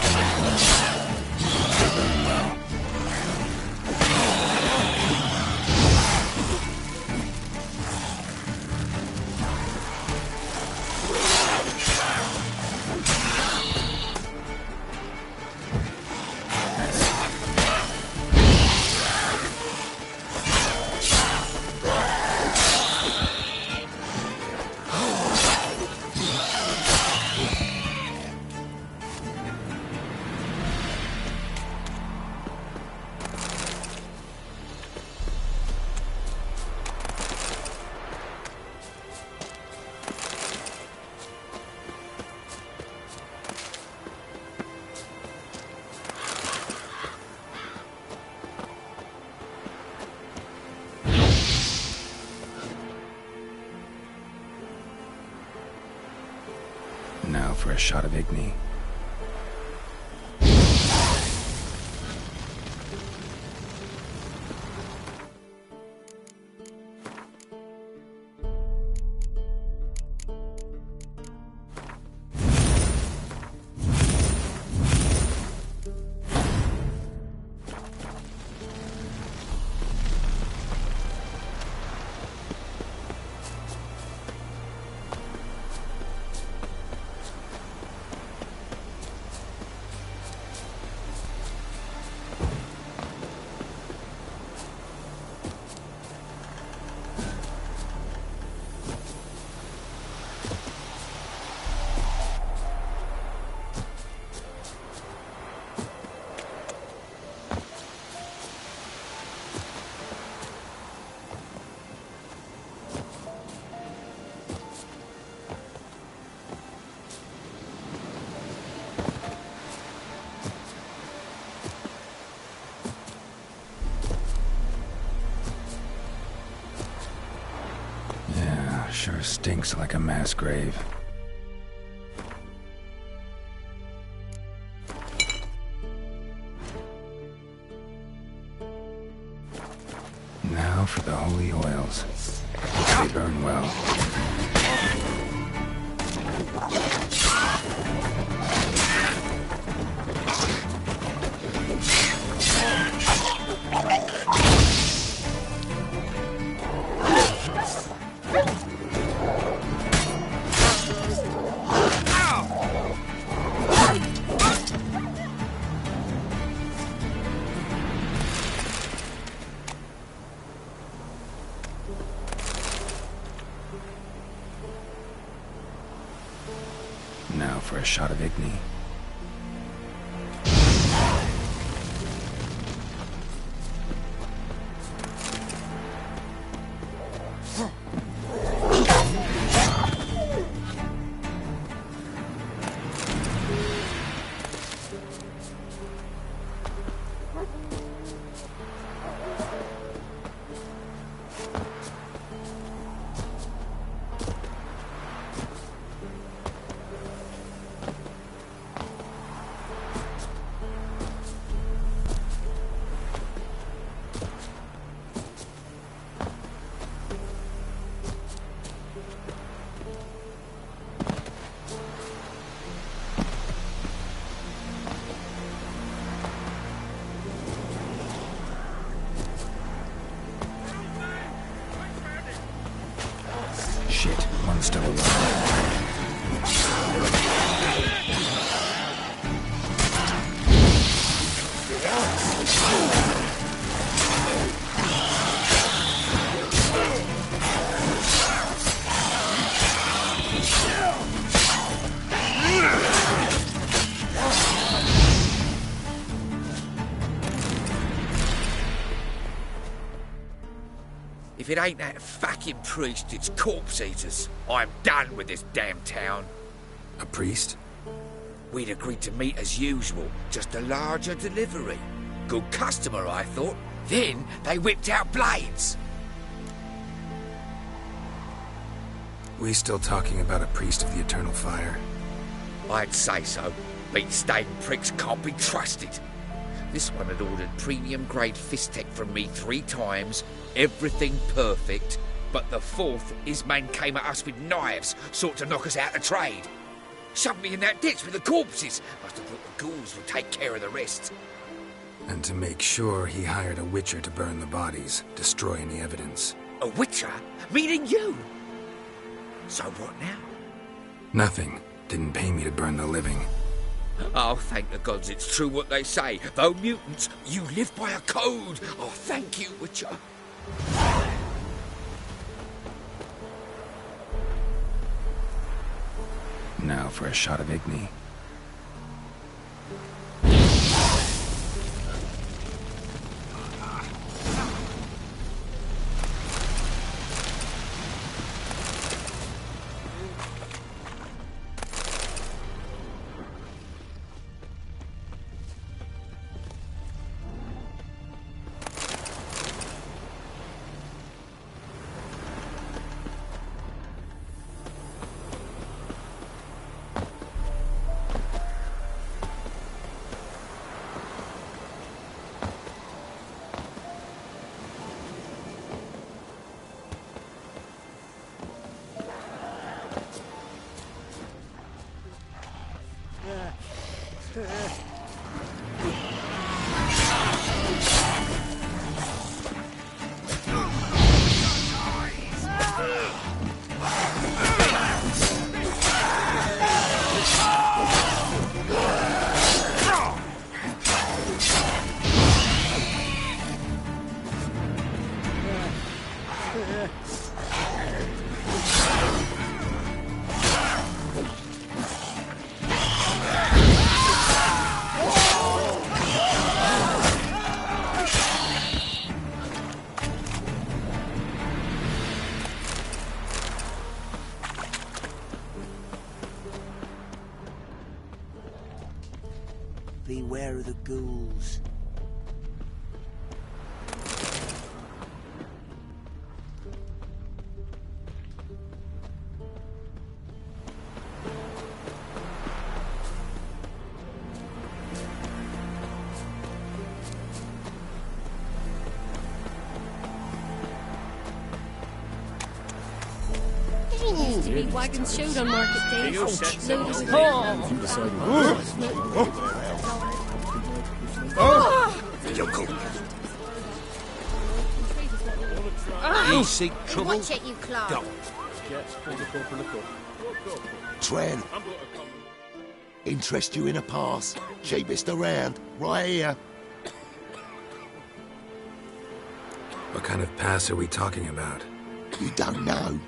Speaker 3: Now for a shot of Igni. Sure stinks like a mass grave. Now for the holy oils. They burn well. Now for a shot of Igni. Shit, one's still alive.
Speaker 20: If it ain't that fucking priest, it's corpse eaters. I'm done with this damn town.
Speaker 3: A priest?
Speaker 20: We'd agreed to meet as usual, just a larger delivery. Good customer, I thought. Then they whipped out blades.
Speaker 3: We still talking about a priest of the Eternal Fire?
Speaker 20: I'd say so. Beat-stained pricks can't be trusted. This one had ordered premium-grade fisstech from me 3 times, everything perfect, but the 4th, his man came at us with knives, sought to knock us out of trade. Shoved me in that ditch with the corpses. Must have thought the ghouls would take care of the rest.
Speaker 3: And to make sure, he hired a witcher to burn the bodies, destroy any evidence.
Speaker 20: A witcher? Meaning you? So what now?
Speaker 3: Nothing. Didn't pay me to burn the living.
Speaker 20: Oh, thank the gods it's true what they say. Though mutants, you live by a code. Oh, thank you, Witcher.
Speaker 3: Now for a shot of Igni.
Speaker 21: Beware of the ghouls.
Speaker 8: Wagons showed on market days. Loaded with
Speaker 19: You seek trouble?
Speaker 8: Watch it, you clown.
Speaker 19: Don't.
Speaker 22: Tren. Interest you in a pass? Cheapest around. Right here.
Speaker 3: What kind of pass are we talking about?
Speaker 22: You don't know.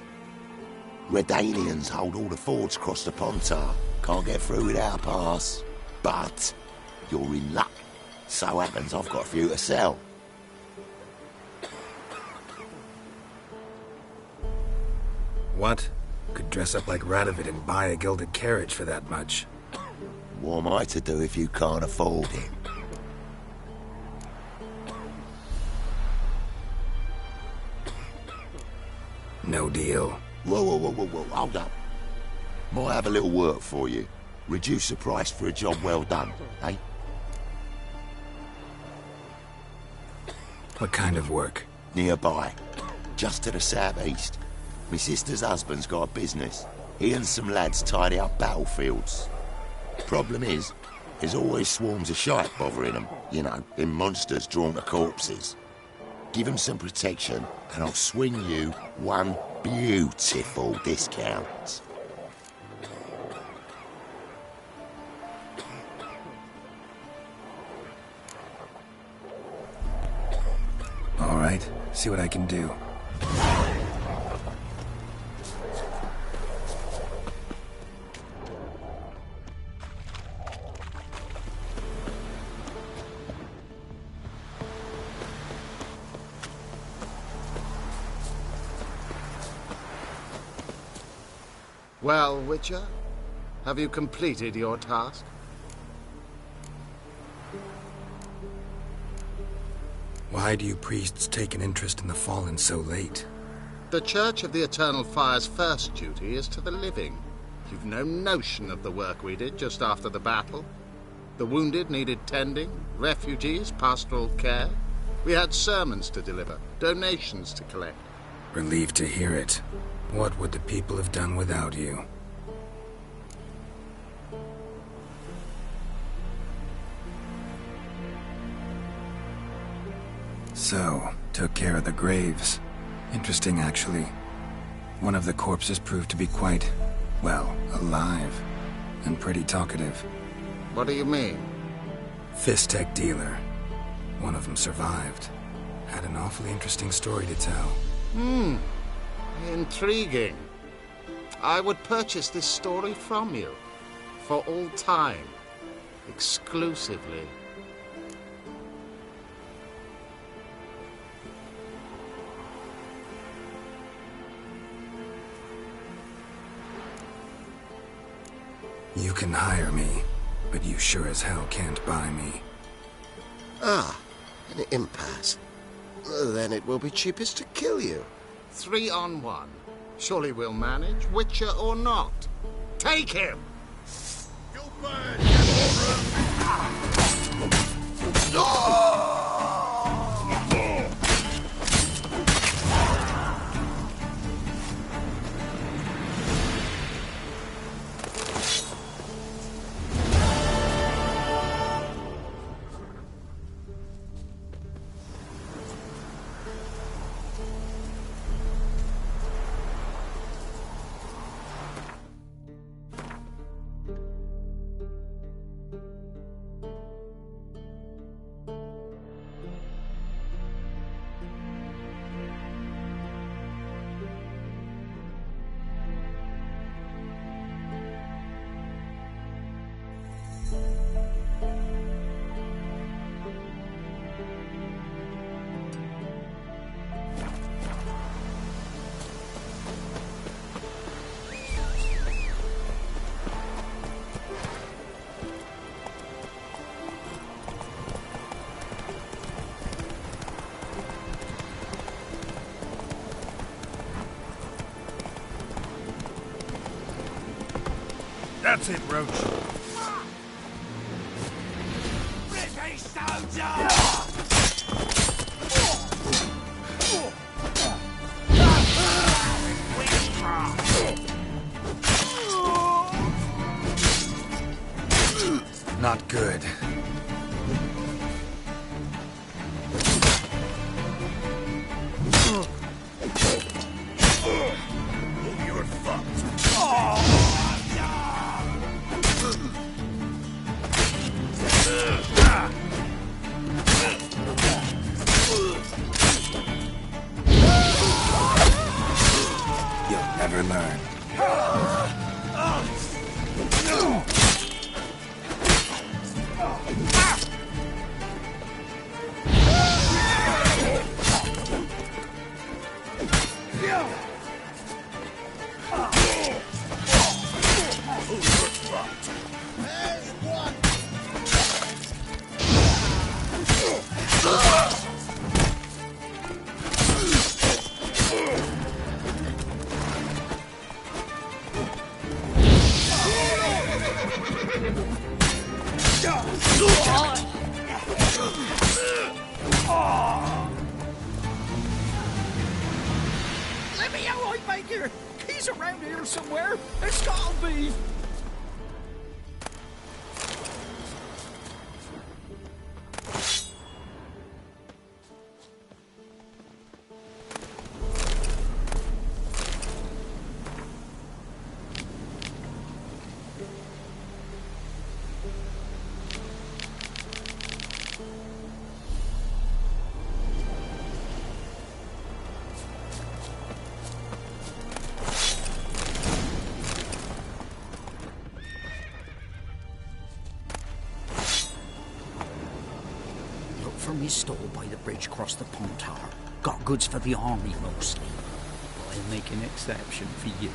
Speaker 22: Redanians hold all the fords across the Pontar. Can't get through without a pass. But you're in luck. So happens I've got a few to sell.
Speaker 3: What? Could dress up like Radovid and buy a gilded carriage for that much.
Speaker 22: What am I to do if you can't afford it?
Speaker 3: No deal.
Speaker 22: Whoa, hold up. Might have a little work for you. Reduce the price for a job well done, eh?
Speaker 3: What kind of work?
Speaker 22: Nearby. Just to the southeast. My sister's husband's got a business. He and some lads tidy up battlefields. Problem is, there's always swarms of shite bothering them. You know, them monsters drawn to corpses. Give them some protection, and I'll swing you one beautiful discount.
Speaker 3: All right, see what I can do.
Speaker 7: Well, Witcher, have you completed your task?
Speaker 3: Why do you priests take an interest in the fallen so late?
Speaker 7: The Church of the Eternal Fire's first duty is to the living. You've no notion of the work we did just after the battle. The wounded needed tending, refugees, pastoral care. We had sermons to deliver, donations to collect.
Speaker 3: Relieved to hear it. What would the people have done without you? So, took care of the graves. Interesting, actually. One of the corpses proved to be quite, well, alive. And pretty talkative.
Speaker 7: What do you mean?
Speaker 3: Fist-tech dealer. One of them survived. Had an awfully interesting story to tell.
Speaker 7: Intriguing. I would purchase this story from you. For all time. Exclusively.
Speaker 3: You can hire me, but you sure as hell can't buy me.
Speaker 22: Ah, an impasse. Then it will be cheapest to kill you.
Speaker 7: 3 on 1. Surely we'll manage, Witcher or not. Take him!
Speaker 16: That's it, Roach.
Speaker 20: British soldier!
Speaker 3: Not good.
Speaker 20: You're fucked.
Speaker 3: You'll never learn.
Speaker 17: Let me out, I beg you! He's around here somewhere! It's gotta be! From his stall by the bridge across the pond tower. Got goods for the army mostly. But I'll make an exception for you.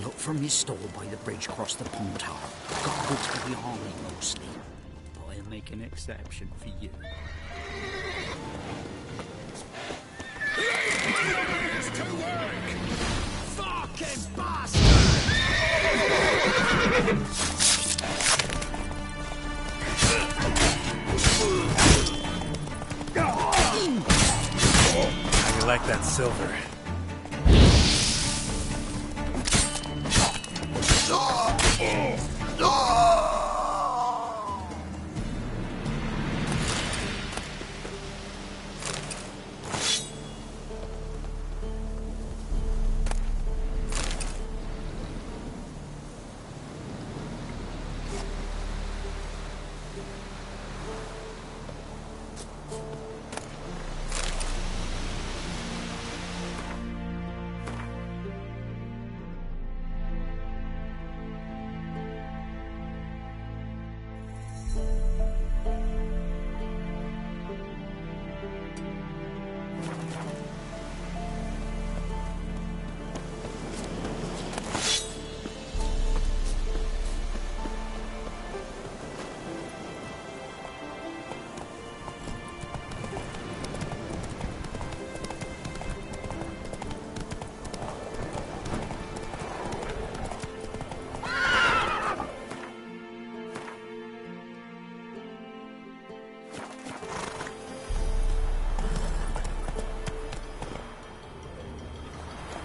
Speaker 17: Look from his stall by the bridge across the pond tower. Got goods for the army mostly. But I'll make an exception for you.
Speaker 20: It's to work! Fucking bastard!
Speaker 1: How you like that silver?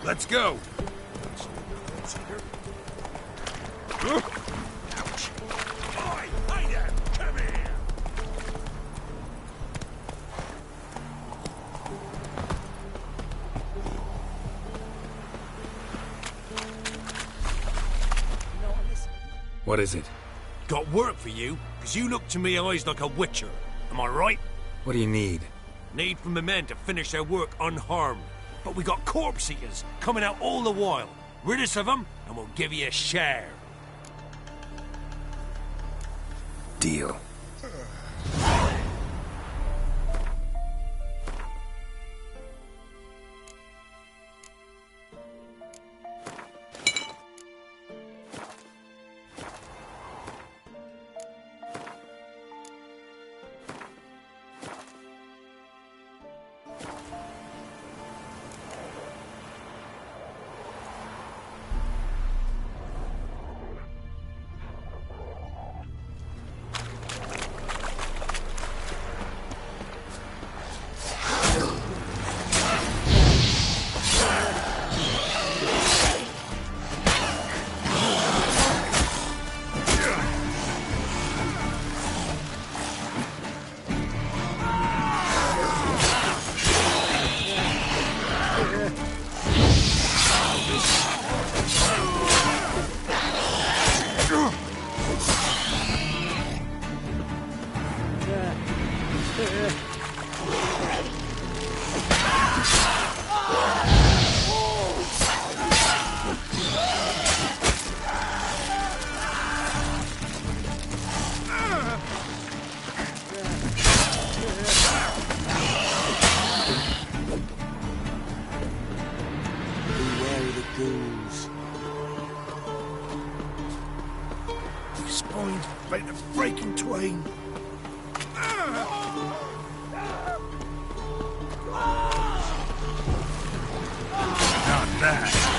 Speaker 16: Let's go.
Speaker 20: Ouch! Oi, hey there! Come here!
Speaker 1: What is it?
Speaker 16: Got work for you, because you look to me eyes like a witcher. Am I right?
Speaker 1: What do you need?
Speaker 16: Need from the men to finish their work unharmed. But we got corpse eaters coming out all the while. Rid us of them, and we'll give you a share.
Speaker 1: Deal.
Speaker 13: Wayne.
Speaker 1: Not that.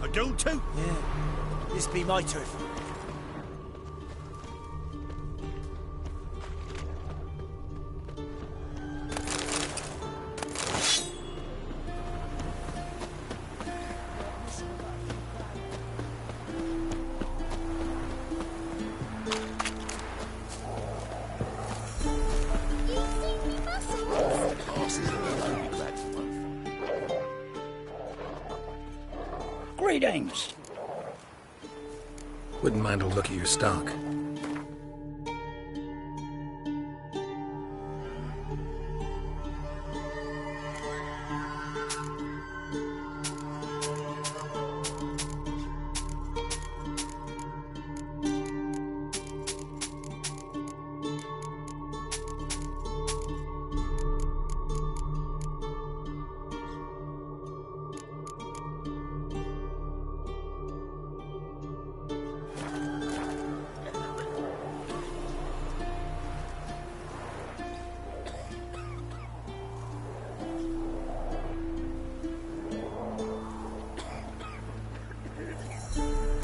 Speaker 13: A duel too?
Speaker 21: Yeah. This be my turf.
Speaker 13: Greetings.
Speaker 1: Wouldn't mind a look at your stock.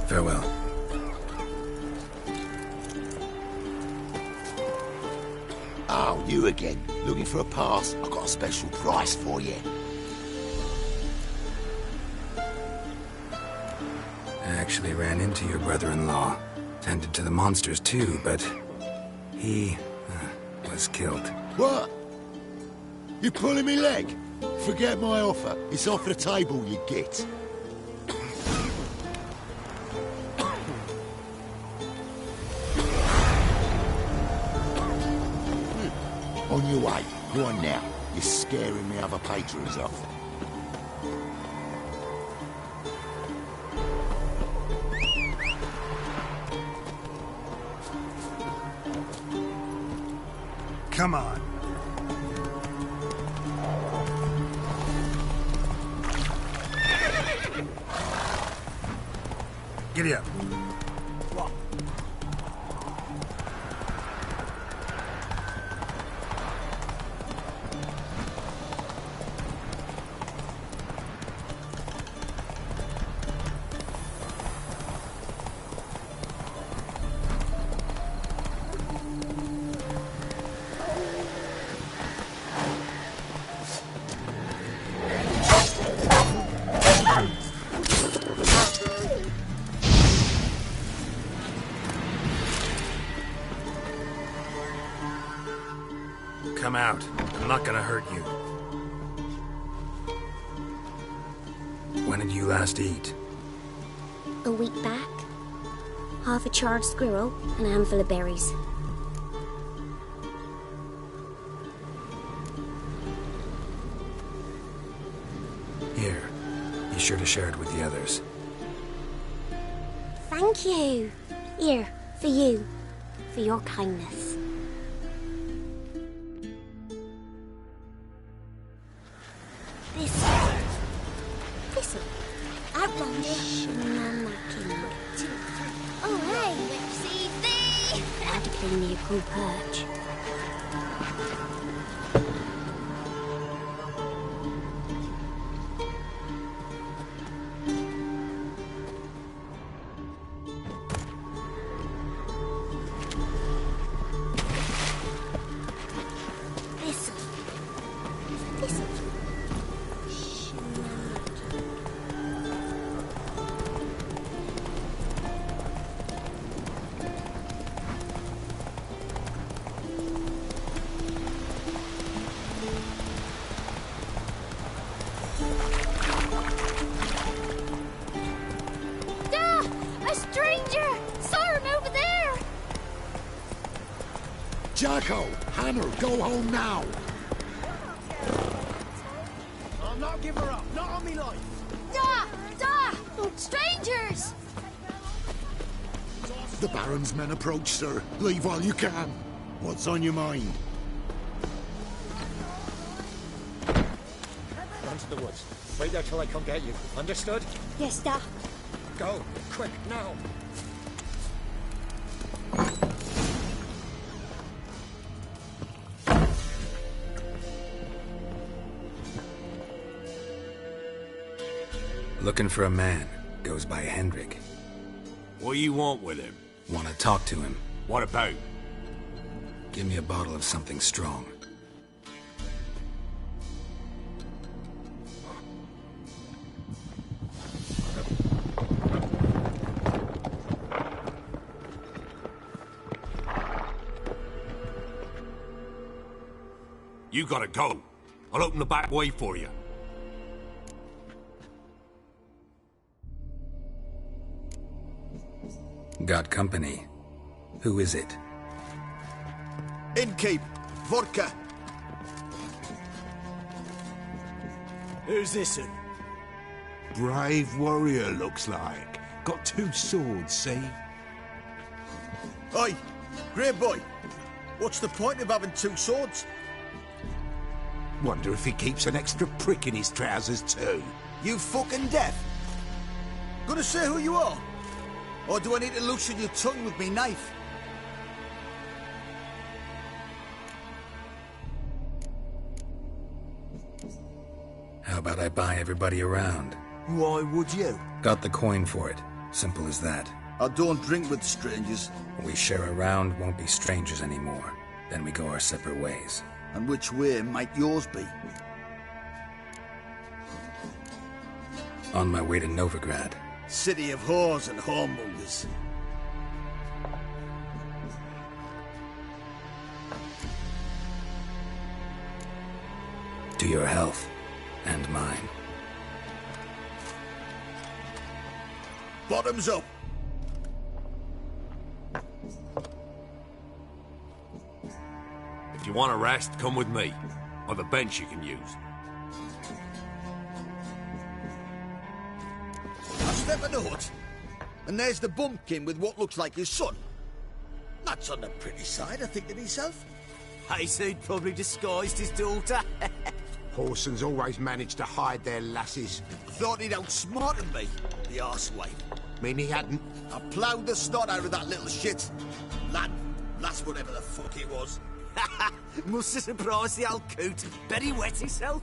Speaker 1: Farewell.
Speaker 22: Oh, you again. Looking for a pass? I've got a special price for you.
Speaker 3: I actually ran into your brother-in-law. Tended to the monsters too, but he was killed.
Speaker 22: What? You pulling me leg? Forget my offer. It's off the table, you git. On your way. Go on now. You're scaring me other patrons off.
Speaker 1: Come on. Giddy up. Come out. I'm not gonna hurt you. When did you last eat?
Speaker 6: A week back. Half a charred squirrel and a handful of berries.
Speaker 3: Here. Be sure to share it with the others.
Speaker 6: Thank you. Here, for you. For your kindness. Thistle. Outlander. Mama King. Oh, hey. See thee. How to clean me a cool perch. Listen. A stranger! Siren over there!
Speaker 4: Jacko! Hammer, go home now!
Speaker 21: I'll not give her up. Not on me life.
Speaker 6: Strangers!
Speaker 4: The Baron's men approach, sir. Leave while you can. What's on your mind?
Speaker 12: Run to the woods. Wait there till I come get you. Understood?
Speaker 6: Yes, da.
Speaker 12: Go. Quick, now.
Speaker 3: Looking for a man. Goes by Hendrik.
Speaker 16: What do you want with him?
Speaker 3: Want to talk to him.
Speaker 16: What about?
Speaker 3: Give me a bottle of something strong.
Speaker 16: You gotta go. I'll open the back way for you.
Speaker 3: Got company. Who is it?
Speaker 21: Innkeep. Vodka. Who's this one?
Speaker 4: Brave warrior, looks like. Got 2 swords, see?
Speaker 21: Oi, grey boy. What's the point of having 2 swords?
Speaker 4: Wonder if he keeps an extra prick in his trousers, too.
Speaker 21: You fucking deaf? Gonna say who you are? Or do I need to loosen your tongue with me knife?
Speaker 3: How about I buy everybody around?
Speaker 21: Why would you?
Speaker 3: Got the coin for it. Simple as that.
Speaker 21: I don't drink with strangers.
Speaker 3: We share a round, won't be strangers anymore. Then we go our separate ways.
Speaker 21: And which way might yours be?
Speaker 3: On my way to Novigrad.
Speaker 21: City of whores and whoremongers.
Speaker 3: To your health. And mine.
Speaker 21: Bottoms up!
Speaker 16: If you want a rest, come with me. I've a bench you can use.
Speaker 21: I step in the hut, and there's the bumpkin with what looks like his son. That's on the pretty side, I think to myself. He'd probably disguised his daughter.
Speaker 4: Horsons always manage to hide their lasses.
Speaker 21: Thought he'd outsmarted me, the arsewipe.
Speaker 4: Mean he hadn't?
Speaker 21: I ploughed the snot out of that little shit. Lad, that's whatever the fuck he was. Must have surprised the old coot. Bet he wet himself.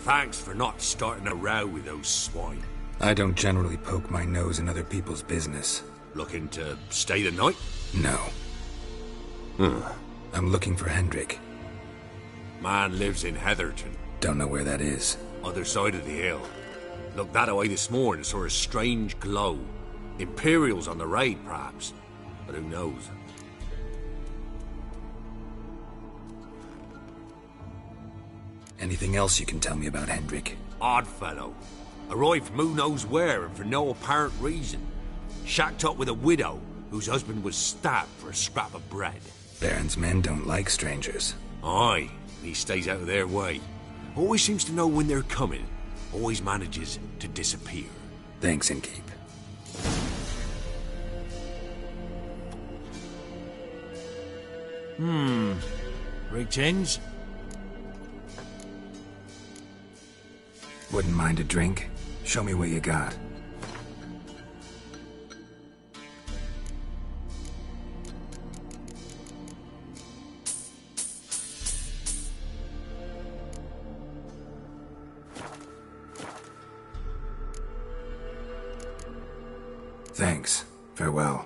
Speaker 16: Thanks for not starting a row with those swine.
Speaker 3: I don't generally poke my nose in other people's business.
Speaker 16: Looking to stay the night?
Speaker 3: No. I'm looking for Hendrik.
Speaker 16: Man lives in Heatherton.
Speaker 3: Don't know where that is.
Speaker 16: Other side of the hill. Looked that away this morning, saw a strange glow. Imperials on the raid, perhaps. But who knows?
Speaker 3: Anything else you can tell me about Hendrik?
Speaker 16: Odd fellow. Arrived from who knows where and for no apparent reason. Shacked up with a widow whose husband was stabbed for a scrap of bread.
Speaker 3: Baron's men don't like strangers.
Speaker 16: Aye, he stays out of their way. Always seems to know when they're coming. Always manages to disappear.
Speaker 3: Thanks, Innkeep.
Speaker 16: Greetings.
Speaker 3: Wouldn't mind a drink? Show me what you got.
Speaker 1: Thanks. Farewell.